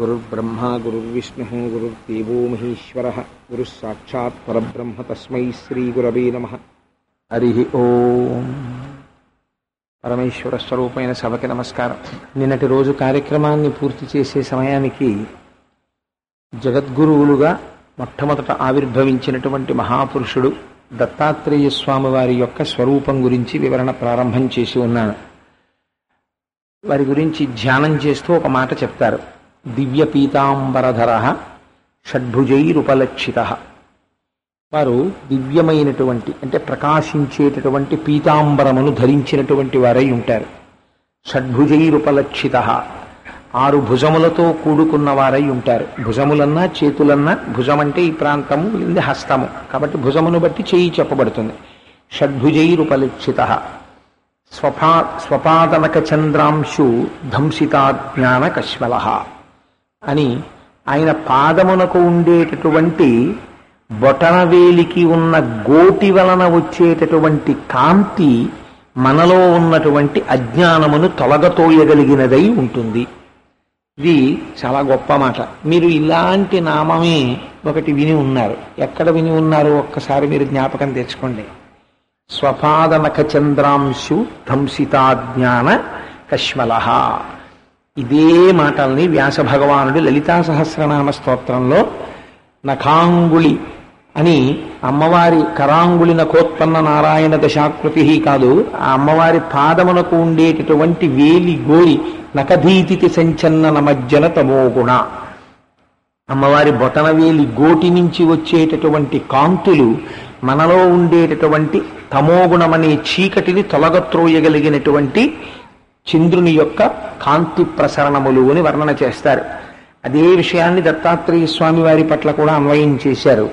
గురుర్బ్రహ్మా గురుర్విష్ణుః గురుర్దేవో మహేశ్వరః గురుః సాక్షాత్ పరబ్రహ్మ తస్మై శ్రీ గురవే నమః. హరి ఓం. పరమేశ్వర స్వరూపమైన సభకి నమస్కారం. నిన్నటి రోజు కార్యక్రమాన్ని పూర్తి చేసే సమయానికి జగద్గురువులుగా మొట్టమొదట ఆవిర్భవించినటువంటి మహాపురుషుడు దత్తాత్రేయ స్వామి వారి యొక్క స్వరూపం గురించి వివరణ ప్రారంభం చేసి ఉన్నాను. వారి గురించి ధ్యానం చేస్తూ ఒక మాట చెప్తారు. దివ్య పీతాంబరధర షడ్భుజైరుపలక్షిత. వారు దివ్యమైనటువంటి అంటే ప్రకాశించేటటువంటి పీతాంబరమును ధరించినటువంటి వారై ఉంటారు. షడ్భుజైరుపలక్షిత, 6 భుజములతో కూడుకున్న వారై ఉంటారు. భుజములన్నా చేతులన్నా, భుజం అంటే ఈ ప్రాంతము, ఇది హస్తము కాబట్టి భుజమును బట్టి చేయి చెప్పబడుతుంది. షడ్భుజైరుపలక్షిత స్వపాదనక చంద్రాంశు ధంసితాజ్ఞాన కశ్మల అని ఆయన పాదమునకు ఉండేటటువంటి బొటనవేలికి ఉన్న గోటి వలన వచ్చేటటువంటి కాంతి మనలో ఉన్నటువంటి అజ్ఞానమును తొలగతోయగలిగినదై ఉంటుంది. ఇది చాలా గొప్ప మాట. మీరు ఇలాంటి నామమే ఒకటి విని ఉన్నారు. ఎక్కడ విని ఉన్నారు ఒక్కసారి మీరు జ్ఞాపకం తెచ్చుకోండి. స్వపాదనక చంద్రాంశు ధంసితాజ్ఞాన కశ్మల. ఇదే మాటల్ని వ్యాస భగవానుడు లలితా సహస్రనామ స్తోత్రంలో నఖాంగుళి అని అమ్మవారి కరాంగుళి నఖోత్పన్న నారాయణ దశాకృతి కాదు, ఆ అమ్మవారి పాదమునకు ఉండేటటువంటి వేలి గోరి నఖధీతి సంచన్న నమజ్జన తమోగుణ. అమ్మవారి బొటనవేలి గోటి నుంచి వచ్చేటటువంటి కాంతులు మనలో ఉండేటటువంటి తమోగుణమనే చీకటిని తొలగత్రోయగలిగినటువంటి చంద్రుని యొక్క కాంతి ప్రసరణములు అని వర్ణన చేస్తారు. అదే విషయాన్ని దత్తాత్రేయ స్వామి వారి పట్ల కూడా అన్వయం చేశారు.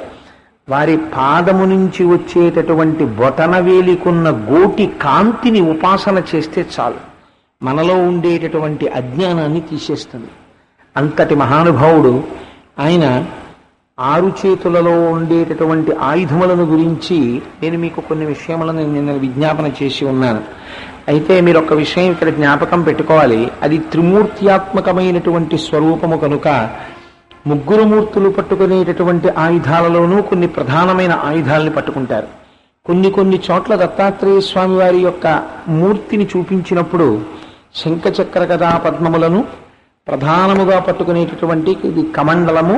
వారి పాదము నుంచి వచ్చేటటువంటి బొటనవేలికున్న గోటి కాంతిని ఉపాసన చేస్తే చాలు, మనలో ఉండేటటువంటి అజ్ఞానాన్ని తీసేస్తుంది. అంతటి మహానుభావుడు ఆయన. 6 చేతులలో ఉండేటటువంటి ఆయుధములను గురించి నేను మీకు కొన్ని విషయములను నేను విజ్ఞాపన చేసి ఉన్నాను. అయితే మీరు ఒక విషయం ఇక్కడ జ్ఞాపకం పెట్టుకోవాలి. అది త్రిమూర్త్యాత్మకమైనటువంటి స్వరూపము కనుక 3 మూర్తులు పట్టుకునేటటువంటి ఆయుధాలలోనూ కొన్ని ప్రధానమైన ఆయుధాలని పట్టుకుంటారు. కొన్ని చోట్ల దత్తాత్రేయ స్వామి వారి యొక్క మూర్తిని చూపించినప్పుడు శంఖచక్ర గదా పద్మములను ప్రధానముగా పట్టుకునేటటువంటి ఇది కమండలము,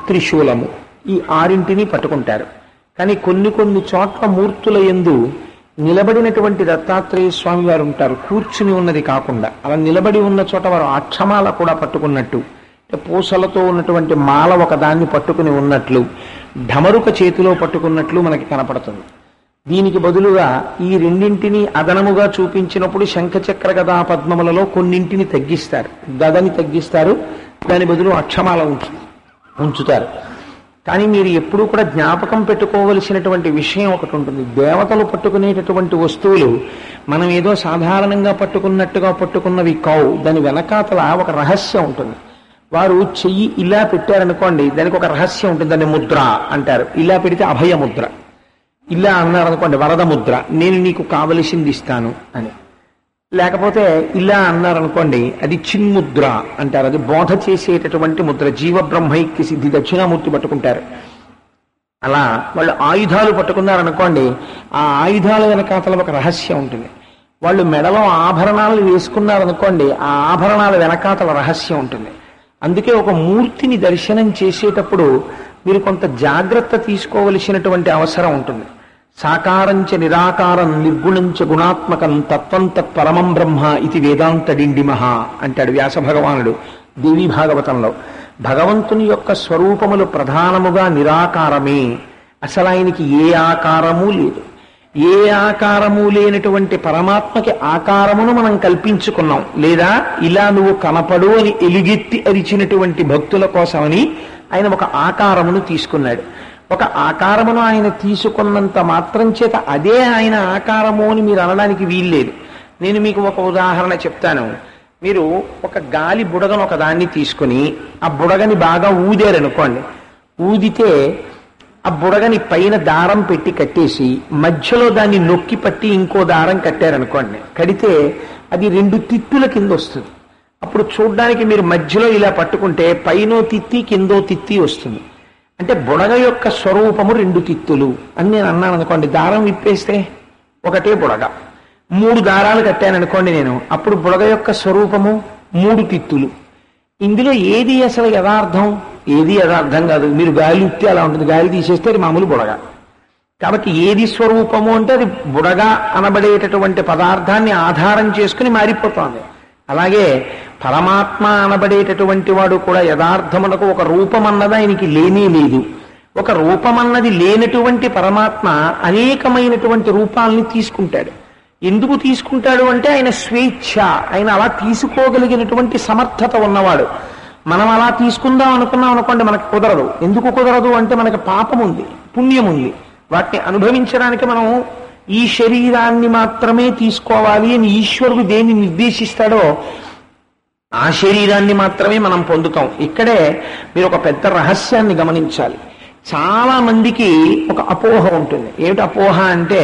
త్రిశూలము, ఈ 6 పట్టుకుంటారు. కానీ కొన్ని చోట్ల మూర్తుల యందు నిలబడినటువంటి దత్తాత్రేయ స్వామి వారు ఉంటారు. కూర్చుని ఉన్నది కాకుండా అలా నిలబడి ఉన్న చోట వారు అక్షమాల కూడా పట్టుకున్నట్టు, పూసలతో ఉన్నటువంటి మాల ఒకదాన్ని పట్టుకుని ఉన్నట్లు, ఢమరుక చేతిలో పట్టుకున్నట్లు మనకి కనపడుతుంది. దీనికి బదులుగా ఈ 2 అదనముగా చూపించినప్పుడు శంఖచక్ర గదా పద్మములలో కొన్నింటిని తగ్గిస్తారు, గదని తగ్గిస్తారు, దాని బదులు అక్షమాల ఉంచుతారు. కానీ మీరు ఎప్పుడూ కూడా జ్ఞాపకం పెట్టుకోవలసినటువంటి విషయం ఒకటి ఉంటుంది. దేవతలు పట్టుకునేటటువంటి వస్తువులు మనం ఏదో సాధారణంగా పట్టుకున్నట్టుగా పట్టుకున్నవి కావు. దాని వెనకాతల ఒక రహస్యం ఉంటుంది. వారు చెయ్యి ఇలా పెట్టారనుకోండి, దానికి ఒక రహస్యం ఉంటుంది. దాన్ని ముద్ర అంటారు. ఇలా పెడితే అభయ ముద్ర, ఇలా అన్నారనుకోండి వరద ముద్ర, నేను నీకు కావలసింది ఇస్తాను అని. లేకపోతే ఇలా అన్నారనుకోండి అది చిన్ముద్ర అంటారు. అది బోధ చేసేటటువంటి ముద్ర. జీవబ్రహ్మైక్య సిద్ధి దక్షిణామూర్తి పట్టుకుంటారు. అలా వాళ్ళు ఆయుధాలు పట్టుకున్నారనుకోండి, ఆ ఆయుధాల వెనకాతల ఒక రహస్యం ఉంటుంది. వాళ్ళు మెడలో ఆభరణాలు వేసుకున్నారనుకోండి, ఆ ఆభరణాల వెనకాతల రహస్యం ఉంటుంది. అందుకే ఒక మూర్తిని దర్శనం చేసేటప్పుడు మీరు కొంత జాగ్రత్త తీసుకోవలసినటువంటి అవసరం ఉంటుంది. సాకారంచ నిరాకారం నిర్గుణంచ గుణాత్మకం తత్వం తత్పరమం బ్రహ్మ ఇది వేదాంతడిండిమహ అంటాడు వ్యాస భగవానుడు దేవీ భాగవతంలో. భగవంతుని యొక్క స్వరూపములు ప్రధానముగా నిరాకారమే. అసలు ఆయనకి ఏ ఆకారము లేదు. ఏ ఆకారము లేనటువంటి పరమాత్మకి ఆకారమును మనం కల్పించుకున్నాం. లేదా ఇలా నువ్వు కనపడు అని ఎలుగెత్తి అరిచినటువంటి భక్తుల కోసమని ఆయన ఒక ఆకారమును తీసుకున్నాడు. ఒక ఆకారమును ఆయన తీసుకున్నంత మాత్రం చేత అదే ఆయన ఆకారము అని మీరు అనడానికి వీల్లేదు. నేను మీకు ఒక ఉదాహరణ చెప్తాను. మీరు ఒక గాలి బుడగను ఒక దాన్ని తీసుకుని ఆ బుడగని బాగా ఊదారనుకోండి, ఊదితే ఆ బుడగని పైన దారం పెట్టి కట్టేసి మధ్యలో దాన్ని నొక్కి పట్టి ఇంకో దారం కట్టారనుకోండి, కడితే అది 2 తిత్తుల కింద వస్తుంది. అప్పుడు చూడ్డానికి మీరు మధ్యలో ఇలా పట్టుకుంటే పైనో తిత్తి కిందో తిత్తి వస్తుంది. అంటే బుడగ యొక్క స్వరూపము 2 తిత్తులు అని నేను అన్నాను అనుకోండి. దారం విప్పేస్తే ఒకటే బుడగ. 3 దారాలు కట్టాను అనుకోండి నేను, అప్పుడు బుడగ యొక్క స్వరూపము 3 తిత్తులు. ఇందులో ఏది అసలు యథార్థం? ఏది యథార్థం కాదు. మీరు గాలి ఉత్తే అలా ఉంటుంది, గాలి తీసేస్తే అది మామూలు బుడగ. కాబట్టి ఏది స్వరూపము అంటే అది బుడగ అనబడేటటువంటి పదార్థాన్ని ఆధారం చేసుకుని మారిపోతోంది. అలాగే పరమాత్మ అనబడేటటువంటి వాడు కూడా యథార్థమునకు ఒక రూపం అన్నది ఆయనకి లేనే లేదు. ఒక రూపమన్నది లేనటువంటి పరమాత్మ అనేకమైనటువంటి రూపాలని తీసుకుంటాడు. ఎందుకు తీసుకుంటాడు అంటే ఆయన స్వేచ్ఛ, ఆయన అలా తీసుకోగలిగినటువంటి సమర్థత ఉన్నవాడు. మనం అలా తీసుకుందాం అనుకున్నాం అనుకోండి, మనకు కుదరదు. ఎందుకు కుదరదు అంటే మనకి పాపం ఉంది, పుణ్యం ఉంది. వాటిని అనుభవించడానికి మనం ఈ శరీరాన్ని మాత్రమే తీసుకోవాలి అని ఈశ్వరుడు దేన్ని నిర్దేశిస్తాడో ఆ శరీరాన్ని మాత్రమే మనం పొందుతాం. ఇక్కడే మీరు ఒక పెద్ద రహస్యాన్ని గమనించాలి. చాలా మందికి ఒక అపోహ ఉంటుంది. ఏమిటి అపోహ అంటే,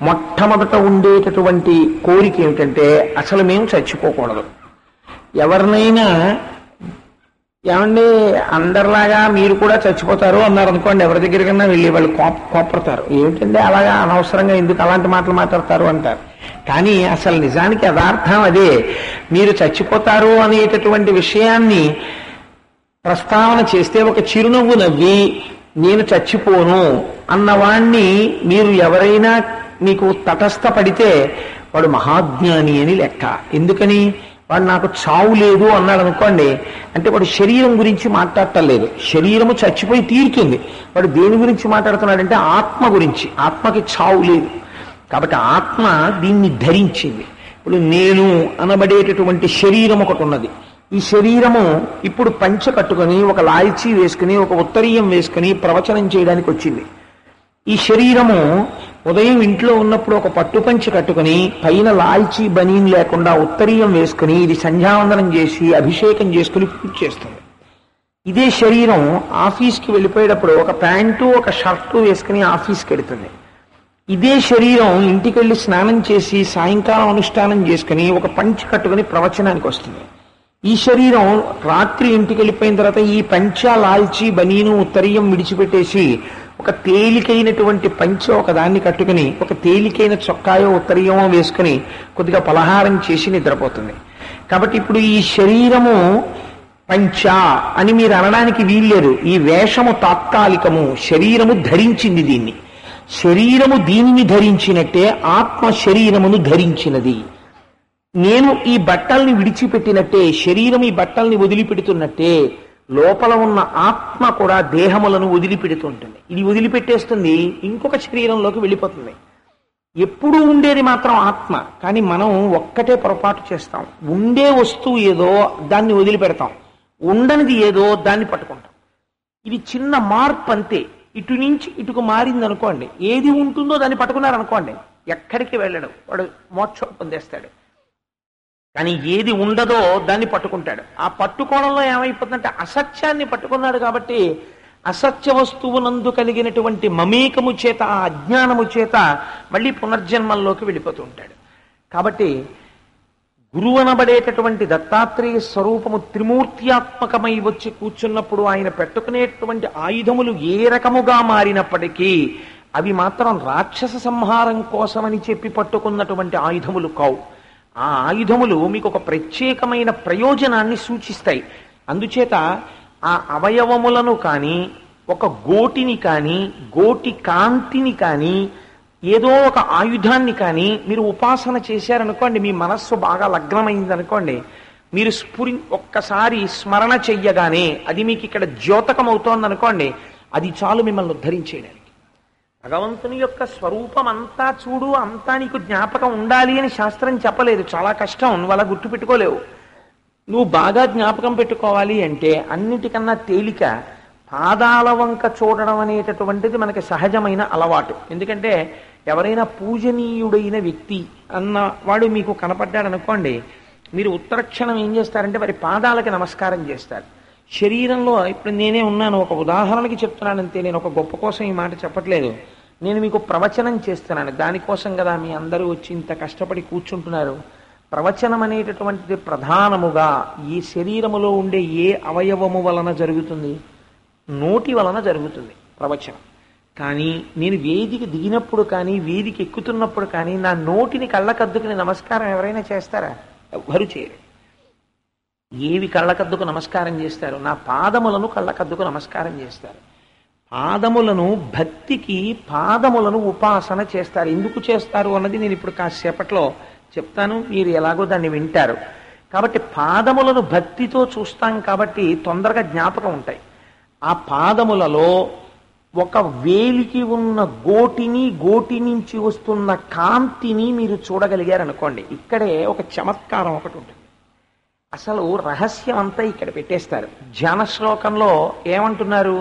మొట్టమొదట ఉండేటటువంటి కోరిక ఏమిటంటే అసలు మేము చచ్చిపోకూడదు. ఎవరినైనా ఏమండి అందరిలాగా మీరు కూడా చచ్చిపోతారు అన్నారు అనుకోండి, ఎవరి దగ్గరికన్నా వెళ్ళి వాళ్ళు కోపడతారు. ఏమిటండి అలాగా అనవసరంగా ఎందుకు అలాంటి మాటలు మాట్లాడతారు అంటారు. కానీ అసలు నిజానికి యథార్థం అదే. మీరు చచ్చిపోతారు అనేటటువంటి విషయాన్ని ప్రస్తావన చేస్తే ఒక చిరునవ్వు నవ్వి నేను చచ్చిపోను అన్నవాణ్ణి మీరు ఎవరైనా మీకు తటస్థపడితే వాడు మహాజ్ఞాని అని లెక్క. ఎందుకని? వాడు నాకు చావు లేదు అన్నాడు అనుకోండి, అంటే వాడు శరీరం గురించి మాట్లాడటం లేదు. శరీరము చచ్చిపోయి తీరుతుంది. వాడు దేని గురించి మాట్లాడుతున్నాడంటే ఆత్మ గురించి. ఆత్మకి చావు లేదు. కాబట్టి ఆత్మ దీన్ని ధరించింది. ఇప్పుడు నేను అనబడేటటువంటి శరీరం ఒకటి ఉన్నది. ఈ శరీరము ఇప్పుడు పంచ కట్టుకొని ఒక లాల్చీ వేసుకుని ఒక ఉత్తరీయం వేసుకుని ప్రవచనం చేయడానికి వచ్చింది. ఈ శరీరము ఉదయం ఇంట్లో ఉన్నప్పుడు ఒక పట్టుపంచి కట్టుకుని పైన లాల్చీ బనీన్ లేకుండా ఉత్తరీయం వేసుకుని ఇది సంధ్యావందనం చేసి అభిషేకం చేసుకుని పూజ చేస్తుంది. ఇదే శరీరం ఆఫీస్కి వెళ్ళిపోయేటప్పుడు ఒక ప్యాంటు ఒక షర్టు వేసుకుని ఆఫీస్కి వెళుతుంది. ఇదే శరీరం ఇంటికి వెళ్ళి స్నానం చేసి సాయంకాలం అనుష్ఠానం చేసుకుని ఒక పంచి కట్టుకుని ప్రవచనానికి వస్తుంది. ఈ శరీరం రాత్రి ఇంటికి వెళ్ళిపోయిన తర్వాత ఈ పంచ లాల్చీ బనీను ఉత్తరీయం విడిచిపెట్టేసి ఒక తేలికైనటువంటి పంచ ఒక దాన్ని కట్టుకుని ఒక తేలికైన చొక్కాయో ఉత్తరీయమో వేసుకుని కొద్దిగా పలహారం చేసి నిద్రపోతుంది. కాబట్టి ఇప్పుడు ఈ శరీరము పంచ అని మీరు అనడానికి వీల్లేదు. ఈ వేషము తాత్కాలికము, శరీరము ధరించింది దీన్ని. శరీరము దీనిని ధరించినట్టే ఆత్మ శరీరమును ధరించినది. నేను ఈ బట్టల్ని విడిచిపెట్టినట్టే శరీరం ఈ బట్టల్ని వదిలిపెడుతున్నట్టే లోపల ఉన్న ఆత్మ కూడా దేహములను వదిలిపెడుతుంటుంది. ఇది వదిలిపెట్టేస్తుంది, ఇంకొక శరీరంలోకి వెళ్ళిపోతుంది. ఎప్పుడూ ఉండేది మాత్రం ఆత్మ. కానీ మనం ఒక్కటే పొరపాటు చేస్తాం. ఉండే వస్తువు ఏదో దాన్ని వదిలిపెడతాం, ఉండనిది ఏదో దాన్ని పట్టుకుంటాం. ఇది చిన్న మార్పు అంతే. ఇటు నుంచి ఇటుకు మారింది అనుకోండి, ఏది ఉంటుందో దాన్ని పట్టుకున్నారనుకోండి, ఎక్కడికి వెళ్ళడు, వాడు మోక్షం పొందేస్తాడు. కానీ ఏది ఉండదో దాన్ని పట్టుకుంటాడు. ఆ పట్టుకోవడంలో ఏమైపోతుందంటే అసత్యాన్ని పట్టుకున్నాడు. కాబట్టి అసత్య వస్తువునందు కలిగినటువంటి మమేకము చేత, ఆ అజ్ఞానము చేత మళ్ళీ పునర్జన్మల్లోకి వెళ్ళిపోతూ ఉంటాడు. కాబట్టి గురువు అనబడేటటువంటి దత్తాత్రేయ స్వరూపము త్రిమూర్త్యాత్మకమై వచ్చి కూర్చున్నప్పుడు ఆయన పెట్టుకునేటువంటి ఆయుధములు ఏ రకముగా మారినప్పటికీ అవి మాత్రం రాక్షస సంహారం కోసమని చెప్పి పట్టుకున్నటువంటి ఆయుధములు కావు. ఆ ఆయుధములు మీకు ఒక ప్రత్యేకమైన ప్రయోజనాన్ని సూచిస్తాయి. అందుచేత ఆ అవయవములను కానీ ఒక గోటిని కానీ గోటి కాంతిని కానీ ఏదో ఒక ఆయుధాన్ని కానీ మీరు ఉపాసన చేశారనుకోండి, మీ మనస్సు బాగా లగ్నమైంది అనుకోండి, మీరు ఒక్కసారి స్మరణ చెయ్యగానే అది మీకు ఇక్కడ ద్యోతకం అవుతోంది అనుకోండి, అది చాలు మిమ్మల్ని ఉద్ధరించేయడానికి. భగవంతుని యొక్క స్వరూపం అంతా చూడు, అంతా నీకు జ్ఞాపకం ఉండాలి అని శాస్త్రం చెప్పలేదు. చాలా కష్టం, నువ్వు అలా గుర్తుపెట్టుకోలేవు. నువ్వు బాగా జ్ఞాపకం పెట్టుకోవాలి అంటే అన్నిటికన్నా తేలిక పాదాల వంక చూడడం అనేటటువంటిది మనకి సహజమైన అలవాటు. ఎందుకంటే ఎవరైనా పూజనీయుడైన వ్యక్తి అన్న వాడు మీకు కనపడ్డాడు అనుకోండి, మీరు ఉత్తరక్షణం ఏం చేస్తారంటే వారి పాదాలకి నమస్కారం చేస్తారు. శరీరంలో ఇప్పుడు నేనే ఉన్నాను, ఒక ఉదాహరణకి చెప్తున్నానంతే, నేను ఒక గొప్ప కోసం ఈ మాట చెప్పట్లేదు. నేను మీకు ప్రవచనం చేస్తున్నాను, దానికోసం కదా మీ అందరూ వచ్చి ఇంత కష్టపడి కూర్చుంటున్నారు. ప్రవచనం అనేటటువంటిది ప్రధానముగా ఈ శరీరములో ఉండే ఏ అవయవము వలన జరుగుతుంది? నోటి వలన జరుగుతుంది ప్రవచనం. కానీ నేను వేదిక దిగినప్పుడు కానీ వేదిక ఎక్కుతున్నప్పుడు కానీ నా నోటిని కళ్ళకద్దుకుని నమస్కారం ఎవరైనా చేస్తారా? ఎవ్వరు చేయరు. ఏవి కళ్ళకద్దుకు నమస్కారం చేస్తారు? నా పాదములను కళ్ళకద్దుకు నమస్కారం చేస్తారు. పాదములను భక్తికి పాదములను ఉపాసన చేస్తారు. ఎందుకు చేస్తారు అన్నది నేను ఇప్పుడు కాసేపట్లో చెప్తాను, మీరు ఎలాగో దాన్ని వింటారు. కాబట్టి పాదములను భక్తితో చూస్తాం కాబట్టి తొందరగా జ్ఞాపకం ఉంటాయి. ఆ పాదములలో ఒక వేలికి ఉన్న గోటిని, గోటి నుంచి వస్తున్న కాంతిని మీరు చూడగలిగారనుకోండి, ఇక్కడే ఒక చమత్కారం ఒకటి ఉంటుంది. అసలు రహస్యం అంతా ఇక్కడ పెట్టేస్తారు. ధ్యాన శ్లోకంలో ఏమంటున్నారు?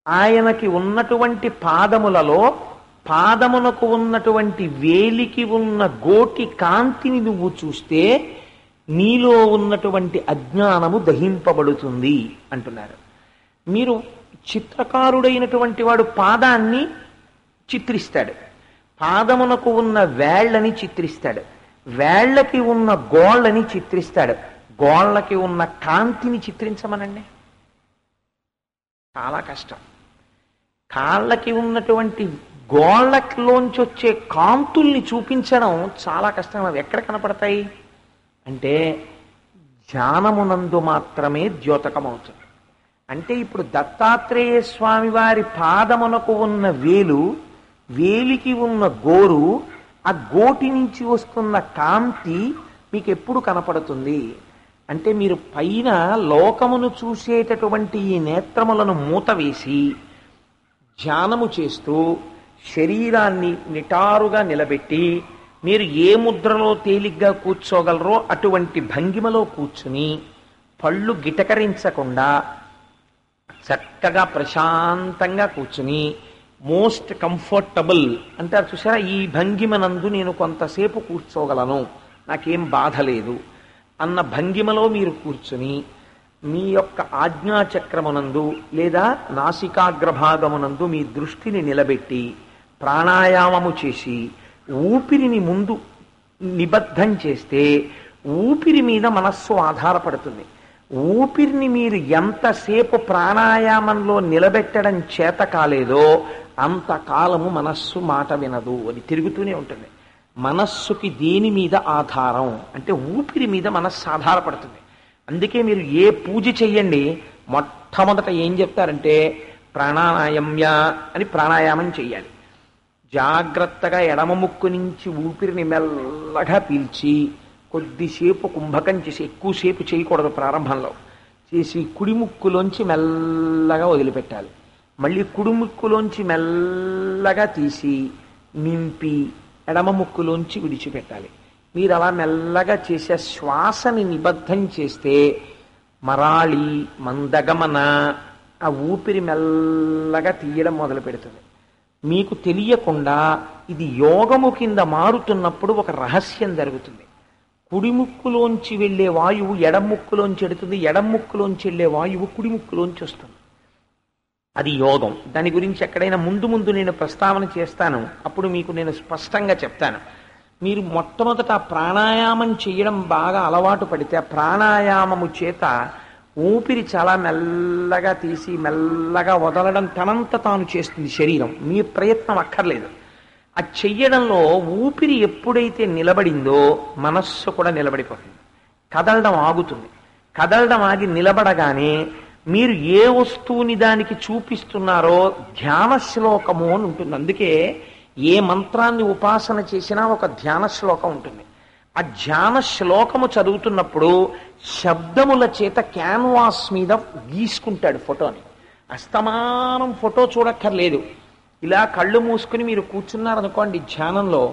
ఆయనకి ఉన్నటువంటి పాదములలో పాదమునకు ఉన్నటువంటి వేలికి ఉన్న గోటి కాంతిని నువ్వు చూస్తే నీలో ఉన్నటువంటి అజ్ఞానము దహింపబడుతుంది అంటున్నారు. మీరు చిత్రకారుడైనటువంటి వాడు పాదాన్ని చిత్రిస్తాడు, పాదమునకు ఉన్న వేళ్ళని చిత్రిస్తాడు, వేళ్ళకి ఉన్న గోళ్ళని చిత్రిస్తాడు. గోళ్ళకి ఉన్న కాంతిని చిత్రించమనండి, చాలా కష్టం. కాళ్ళకి ఉన్నటువంటి గోళ్ళలోంచి వచ్చే కాంతుల్ని చూపించడం చాలా కష్టం. అవి ఎక్కడ కనపడతాయి అంటే ధ్యానమునందు మాత్రమే ద్యోతకమవుతుంది. అంటే ఇప్పుడు దత్తాత్రేయ స్వామి వారి పాదమునకు ఉన్న వేలు, వేలికి ఉన్న గోరు, ఆ గోటి నుంచి వస్తున్న కాంతి మీకు ఎప్పుడు కనపడుతుంది అంటే మీరు పైన లోకమును చూసేటటువంటి ఈ నేత్రములను మూత వేసి ధ్యానము చేస్తూ శరీరాన్ని నిటారుగా నిలబెట్టి మీరు ఏ ముద్రలో తేలిగ్గా కూర్చోగలరో అటువంటి భంగిమలో కూర్చుని పళ్ళు గిటకరించకుండా చక్కగా ప్రశాంతంగా కూర్చుని మోస్ట్ కంఫర్టబుల్ అంటారు చూసారా, ఈ భంగిమనందు నేను కొంతసేపు కూర్చోగలను, నాకేం బాధ లేదు అన్న భంగిమలో మీరు కూర్చుని మీ యొక్క ఆజ్ఞాచక్రమునందు లేదా నాసికాగ్రభాగమునందు మీ దృష్టిని నిలబెట్టి ప్రాణాయామము చేసి ఊపిరిని ముందు నిబద్ధం చేస్తే ఊపిరి మీద మనస్సు ఆధారపడుతుంది. ఊపిరిని మీరు ఎంతసేపు ప్రాణాయామంలో నిలబెట్టడం చేత కాలేదో అంతకాలము మనస్సు మాట వినదు, అది తిరుగుతూనే ఉంటుంది. మనస్సుకి దేని మీద ఆధారం అంటే ఊపిరి మీద మనస్సు ఆధారపడుతుంది. అందుకే మీరు ఏ పూజ చెయ్యండి మొట్టమొదట ఏం చెప్తారంటే ప్రాణాయామ్య అని ప్రాణాయామం చెయ్యాలి. జాగ్రత్తగా ఎడమ ముక్కు నుంచి ఊపిరిని మెల్లగా పీల్చి కొద్దిసేపు కుంభకం చేసి, ఎక్కువసేపు చేయకూడదు ప్రారంభంలో, చేసి కుడి ముక్కులోంచి మెల్లగా వదిలిపెట్టాలి. మళ్ళీ కుడి ముక్కులోంచి మెల్లగా తీసి నింపి ఎడమ ముక్కులోంచి విడిచిపెట్టాలి. మీరు అలా మెల్లగా చేసే శ్వాసని నిబద్ధం చేస్తే మరాళి మందగమన ఆ ఊపిరి మెల్లగా తీయడం మొదలు పెడుతుంది. మీకు తెలియకుండా ఇది యోగము కింద మారుతున్నప్పుడు ఒక రహస్యం జరుగుతుంది. కుడి ముక్కులోంచి వెళ్ళే వాయువు ఎడం ముక్కులోంచి ఎడుతుంది, ఎడం ముక్కులోంచి వెళ్ళే వాయువు కుడి ముక్కులోంచి వస్తుంది. అది యోగం. దాని గురించి ఎక్కడైనా ముందు ముందు నేను ప్రస్తావన చేస్తాను, అప్పుడు మీకు నేను స్పష్టంగా చెప్తాను. మీరు మొట్టమొదట ప్రాణాయామం చేయడం బాగా అలవాటు పడితే ఆ ప్రాణాయామము చేత ఊపిరి చాలా మెల్లగా తీసి మెల్లగా వదలడం తనంత తాను చేస్తుంది శరీరం, మీ ప్రయత్నం అక్కర్లేదు. ఆ చెయ్యడంలో ఊపిరి ఎప్పుడైతే నిలబడిందో మనస్సు కూడా నిలబడిపోతుంది, కదలడం ఆగుతుంది. కదలడం ఆగి నిలబడగానే మీరు ఏ వస్తువుని దానికి చూపిస్తున్నారో ధ్యాన శ్లోకము అని ఉంటుంది. అందుకే ఏ మంత్రాన్ని ఉపాసన చేసినా ఒక ధ్యాన శ్లోకం ఉంటుంది. ఆ ధ్యాన శ్లోకము చదువుతున్నప్పుడు శబ్దముల చేత క్యాన్వాస్ మీద గీసుకుంటాడు ఫోటోని. అస్తమానం ఫోటో చూడక్కర్లేదు. ఇలా కళ్ళు మూసుకుని మీరు కూర్చున్నారనుకోండి ధ్యానంలో,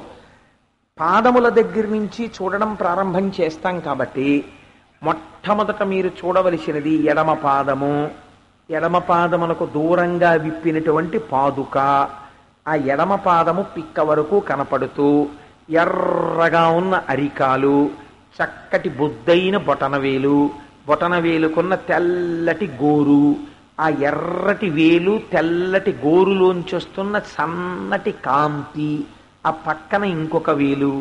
పాదముల దగ్గర నుంచి చూడడం ప్రారంభం చేస్తాం కాబట్టి మొట్టమొదట మీరు చూడవలసినది ఎడమ పాదము. ఎడమ పాదమునకు దూరంగా విప్పినటువంటి పాదుక, ఆ ఎడమ పాదము పిక్క వరకు కనపడుతూ ఎర్రగా ఉన్న అరికాలు, చక్కటి బొద్దైన బొటనవేలు, బొటనవేలుకున్న తెల్లటి గోరు, ఆ ఎర్రటి వేలు తెల్లటి గోరులోంచి వస్తున్న సన్నటి కాంతి, ఆ పక్కన ఇంకొక వేలు,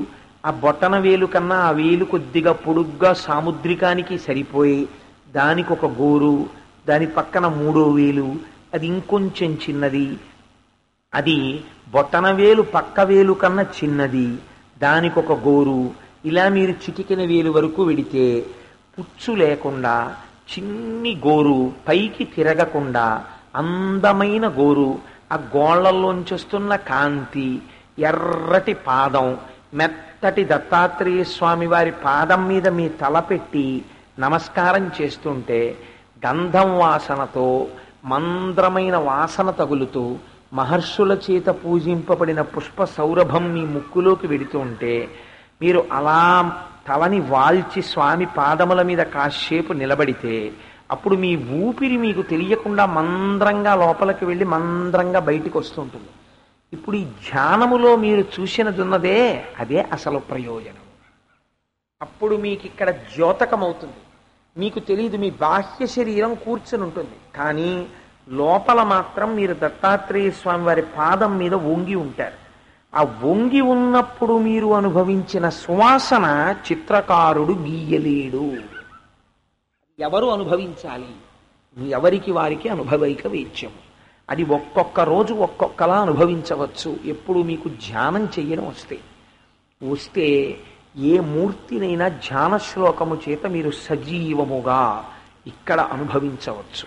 ఆ బొట్టన వేలు కన్నా ఆ వేలు కొద్దిగా పొడుగ్గా సాముద్రికానికి సరిపోయి దానికి ఒక గోరు, దాని పక్కన మూడో వేలు, అది ఇంకొంచెం చిన్నది, అది బొట్టన వేలు పక్క వేలు కన్నా చిన్నది, దానికి ఒక గోరు, ఇలా మీరు చిటికెన వేలు వరకు వెడితే పుచ్చు లేకుండా చిన్ని గోరు, పైకి తిరగకుండా అందమైన గోరు, ఆ గోళ్లలోంచొస్తున్న కాంతి, ఎర్రటి పాదం, మెత్తటి దత్తాత్రేయ స్వామి వారి పాదం మీద మీ తల పెట్టి నమస్కారం చేస్తుంటే గంధం వాసనతో మంద్రమైన వాసన తగులుతూ మహర్షుల చేత పూజింపబడిన పుష్ప సౌరభం మీ ముక్కులోకి వెడుతూ ఉంటే మీరు అలా తలని వాల్చి స్వామి పాదముల మీద కాసేపు నిలబడితే అప్పుడు మీ ఊపిరి మీకు తెలియకుండా మంద్రంగా లోపలికి వెళ్ళి మంద్రంగా బయటికి వస్తుంటుంది. ఇప్పుడు ఈ ధ్యానములో మీరు చూసినదున్నదే అదే అసలు ప్రయోజనం. అప్పుడు మీకు ఇక్కడ ద్యోతకమవుతుంది. మీకు తెలియదు, మీ బాహ్య శరీరం కూర్చుని ఉంటుంది, కానీ లోపల మాత్రం మీరు దత్తాత్రేయ స్వామి వారి పాదం మీద వంగి ఉంటారు. ఆ వంగి ఉన్నప్పుడు మీరు అనుభవించిన సువాసన చిత్రకారుడు గీయలేడు. ఎవరు అనుభవించాలి? ఎవరికి వారికి అనుభవైక వేద్యం. అది ఒక్కొక్క రోజు ఒక్కొక్కలా అనుభవించవచ్చు. ఎప్పుడు మీకు ధ్యానం చెయ్యడం వస్తే ఏ మూర్తినైనా ధ్యాన శ్లోకము చేత మీరు సజీవముగా ఇక్కడ అనుభవించవచ్చు.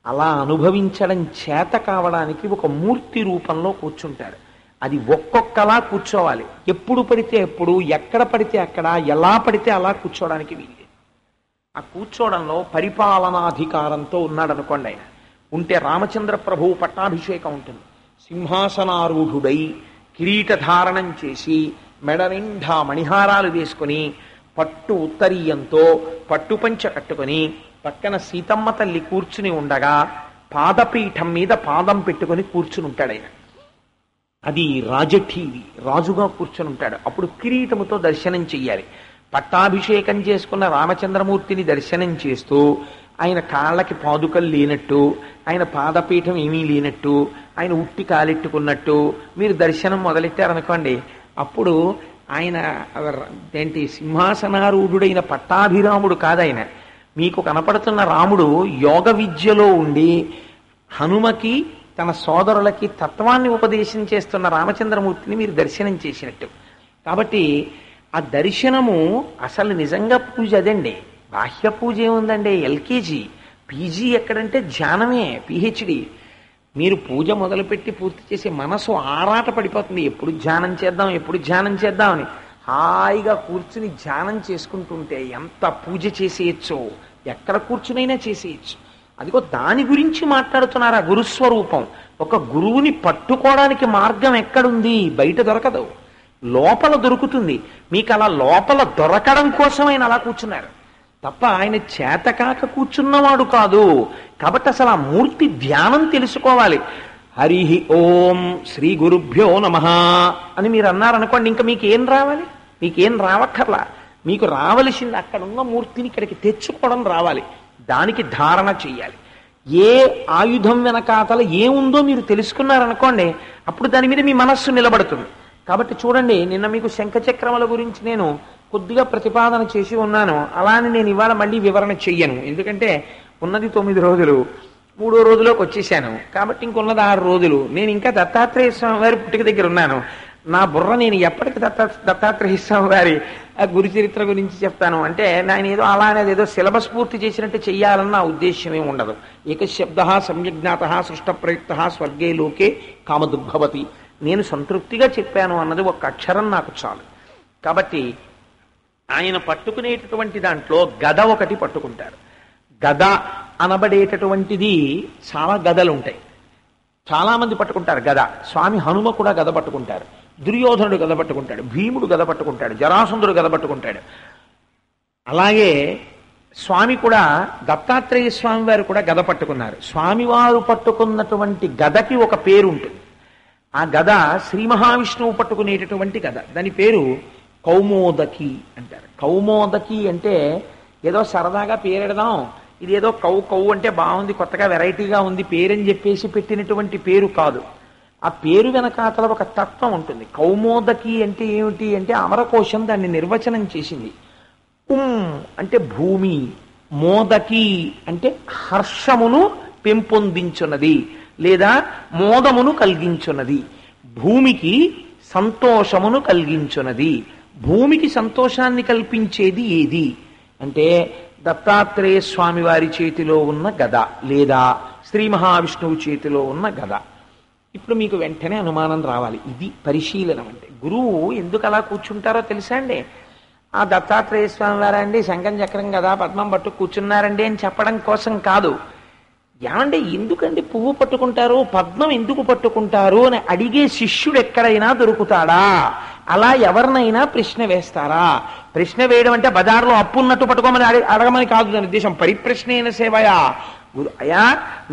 అలా అనుభవించడం చేత కావడానికి ఒక మూర్తి రూపంలో కూర్చుంటారు. అది ఒక్కొక్కలా కూర్చోవాలి. ఎప్పుడు పడితే ఎప్పుడు, ఎక్కడ పడితే అక్కడ, ఎలా పడితే అలా కూర్చోవడానికి వీలు. ఆ కూర్చోవడంలో పరిపాలనాధికారంతో ఉన్నాడు అనుకోండి. ఆయన ఉంటే రామచంద్ర ప్రభువు పట్టాభిషేకం ఉంటుంది. సింహాసనారూఢుడై కిరీటధారణం చేసి మెడ నిండా మణిహారాలు వేసుకుని పట్టు ఉత్తరీయంతో పట్టుపంచ కట్టుకుని పక్కన సీతమ్మ తల్లి కూర్చుని ఉండగా పాదపీఠం మీద పాదం పెట్టుకుని కూర్చుని ఉంటాడు ఆయన. అది రాజఠీవి, రాజుగా కూర్చుని ఉంటాడు. అప్పుడు కిరీటముతో దర్శనం చెయ్యాలి. పట్టాభిషేకం చేసుకున్న రామచంద్రమూర్తిని దర్శనం చేస్తూ ఆయన కాళ్ళకి పాదుకలు లేనట్టు, ఆయన పాదపీఠం ఏమీ లేనట్టు, ఆయన ఉట్టి కాలెట్టుకున్నట్టు మీరు దర్శనం మొదలెట్టారనుకోండి, అప్పుడు ఆయన ఏంటి సింహాసనారూఢుడైన పట్టాభిరాముడు కాదాయన. మీకు కనపడుతున్న రాముడు యోగ విద్యలో ఉండి హనుమకి తన సోదరులకి తత్వాన్ని ఉపదేశం చేస్తున్న రామచంద్రమూర్తిని మీరు దర్శనం చేసినట్టు. కాబట్టి ఆ దర్శనము అసలు నిజంగా పూజ అదండి. బాహ్య పూజ ఏముందండి? ఎల్కేజీ, పీజీ ఎక్కడంటే ధ్యానమే, పిహెచ్డి. మీరు పూజ మొదలుపెట్టి పూర్తి చేసే మనసు ఆరాట పడిపోతుంది. ఎప్పుడు ధ్యానం చేద్దాం, ఎప్పుడు ధ్యానం చేద్దామని. హాయిగా కూర్చుని ధ్యానం చేసుకుంటుంటే ఎంత పూజ చేసేయచ్చో, ఎక్కడ కూర్చునైనా చేసేయచ్చు. అదిగో దాని గురించి మాట్లాడుతున్నారు ఆ గురుస్వరూపం. ఒక గురువుని పట్టుకోవడానికి మార్గం ఎక్కడుంది? బయట దొరకదు, లోపల దొరుకుతుంది. మీకు అలా లోపల దొరకడం కోసం ఆయన అలా కూర్చున్నారు తప్ప ఆయన చేతకాక కూర్చున్నవాడు కాదు. కాబట్టి అసలు ఆ మూర్తి ధ్యానం తెలుసుకోవాలి. హరి ఓం శ్రీ గురుభ్యో నమః అని మీరు అన్నారనుకోండి, ఇంకా మీకేం రావాలి? మీకేం రావక్కర్లా. మీకు రావలసింది అక్కడ ఉన్న మూర్తిని ఇక్కడికి తెచ్చుకోవడం రావాలి. దానికి ధారణ చెయ్యాలి. ఏ ఆయుధం వెనకాతల ఏముందో మీరు తెలుసుకున్నారనుకోండి, అప్పుడు దాని మీద మీ మనస్సు నిలబడుతుంది. కాబట్టి చూడండి, నిన్న మీకు శంఖచక్రముల గురించి నేను కొద్దిగా ప్రతిపాదన చేసి ఉన్నాను. అలానే నేను ఇవాళ మళ్ళీ వివరణ చెయ్యను. ఎందుకంటే ఉన్నది 9 రోజులు, 3వ రోజులోకి వచ్చేసాను. కాబట్టి ఇంకొన్నది 6 రోజులు. నేను ఇంకా దత్తాత్రేయ స్వామి వారి పుట్టిక దగ్గర ఉన్నాను. నా బుర్ర నేను ఎప్పటికి దత్తాత్రేయ స్వామి వారి గురు చరిత్ర గురించి చెప్తాను అంటే నేను ఏదో అలానే ఏదో సిలబస్ పూర్తి చేసినట్టు చెయ్యాలన్న ఉద్దేశ్యం ఏమి ఉండదు. ఏకశబ్ద సమ్యజ్ఞాత సృష్ట ప్రయుక్త స్వర్గే లోకే కామదుర్భవతి. నేను సంతృప్తిగా చెప్పాను అన్నది ఒక అక్షరం నాకు చాలు. కాబట్టి ఆయన పట్టుకునేటటువంటి దాంట్లో గద ఒకటి పట్టుకుంటారు. గద అనబడేటటువంటిది చాలా గదలు ఉంటాయి. చాలా మంది పట్టుకుంటారు గద. స్వామి హనుమ కూడా గద పట్టుకుంటారు, దుర్యోధనుడు గద పట్టుకుంటాడు, భీముడు గద పట్టుకుంటాడు, జరాసంధుడు గద పట్టుకుంటాడు. అలాగే స్వామి కూడా, దత్తాత్రేయ స్వామి వారు కూడా గద పట్టుకున్నారు. స్వామివారు పట్టుకున్నటువంటి గదకి ఒక పేరు ఉంటుంది. ఆ గద శ్రీ మహావిష్ణువు పట్టుకునేటటువంటి గద. దాని పేరు కౌమోదకి అంటారు. కౌమోదకి అంటే ఏదో సరదాగా పేరెడదాం, ఇది ఏదో కౌ అంటే బాగుంది, కొత్తగా వెరైటీగా ఉంది పేరని చెప్పేసి పెట్టినటువంటి పేరు కాదు. ఆ పేరు వెనకాతల ఒక తత్వం ఉంటుంది. కౌమోదకి అంటే ఏమిటి అంటే అమరకోశం దాన్ని నిర్వచనం చేసింది. అంటే భూమి, మోదకి అంటే హర్షమును పెంపొందించున్నది లేదా మోదమును కలిగించున్నది, భూమికి సంతోషమును కలిగించున్నది. భూమికి సంతోషాన్ని కల్పించేది ఏది అంటే దత్తాత్రేయ స్వామి వారి చేతిలో ఉన్న గద లేదా శ్రీ మహావిష్ణువు చేతిలో ఉన్న గద. ఇప్పుడు మీకు వెంటనే అనుమానం రావాలి, ఇది పరిశీలనం అంటే. గురువు ఎందుకు అలా కూర్చుంటారో తెలుసా అండి? ఆ దత్తాత్రేయ స్వామి వారండి శంఖం చక్రం కదా పద్మం పట్టు కూర్చున్నారండి అని చెప్పడం కోసం కాదు. ఏమంటే ఎందుకండి పువ్వు పట్టుకుంటారు, పద్మం ఎందుకు పట్టుకుంటారు అని అడిగే శిష్యుడు ఎక్కడైనా దొరుకుతాడా? అలా ఎవరినైనా ప్రశ్న వేస్తారా? ప్రశ్న వేయడం అంటే బజార్లో అప్పున్నట్టు పట్టుకోమని అడగమని కాదు దాని ఉద్దేశం. పరిప్రశ్నేన సేవయా. అయ్యా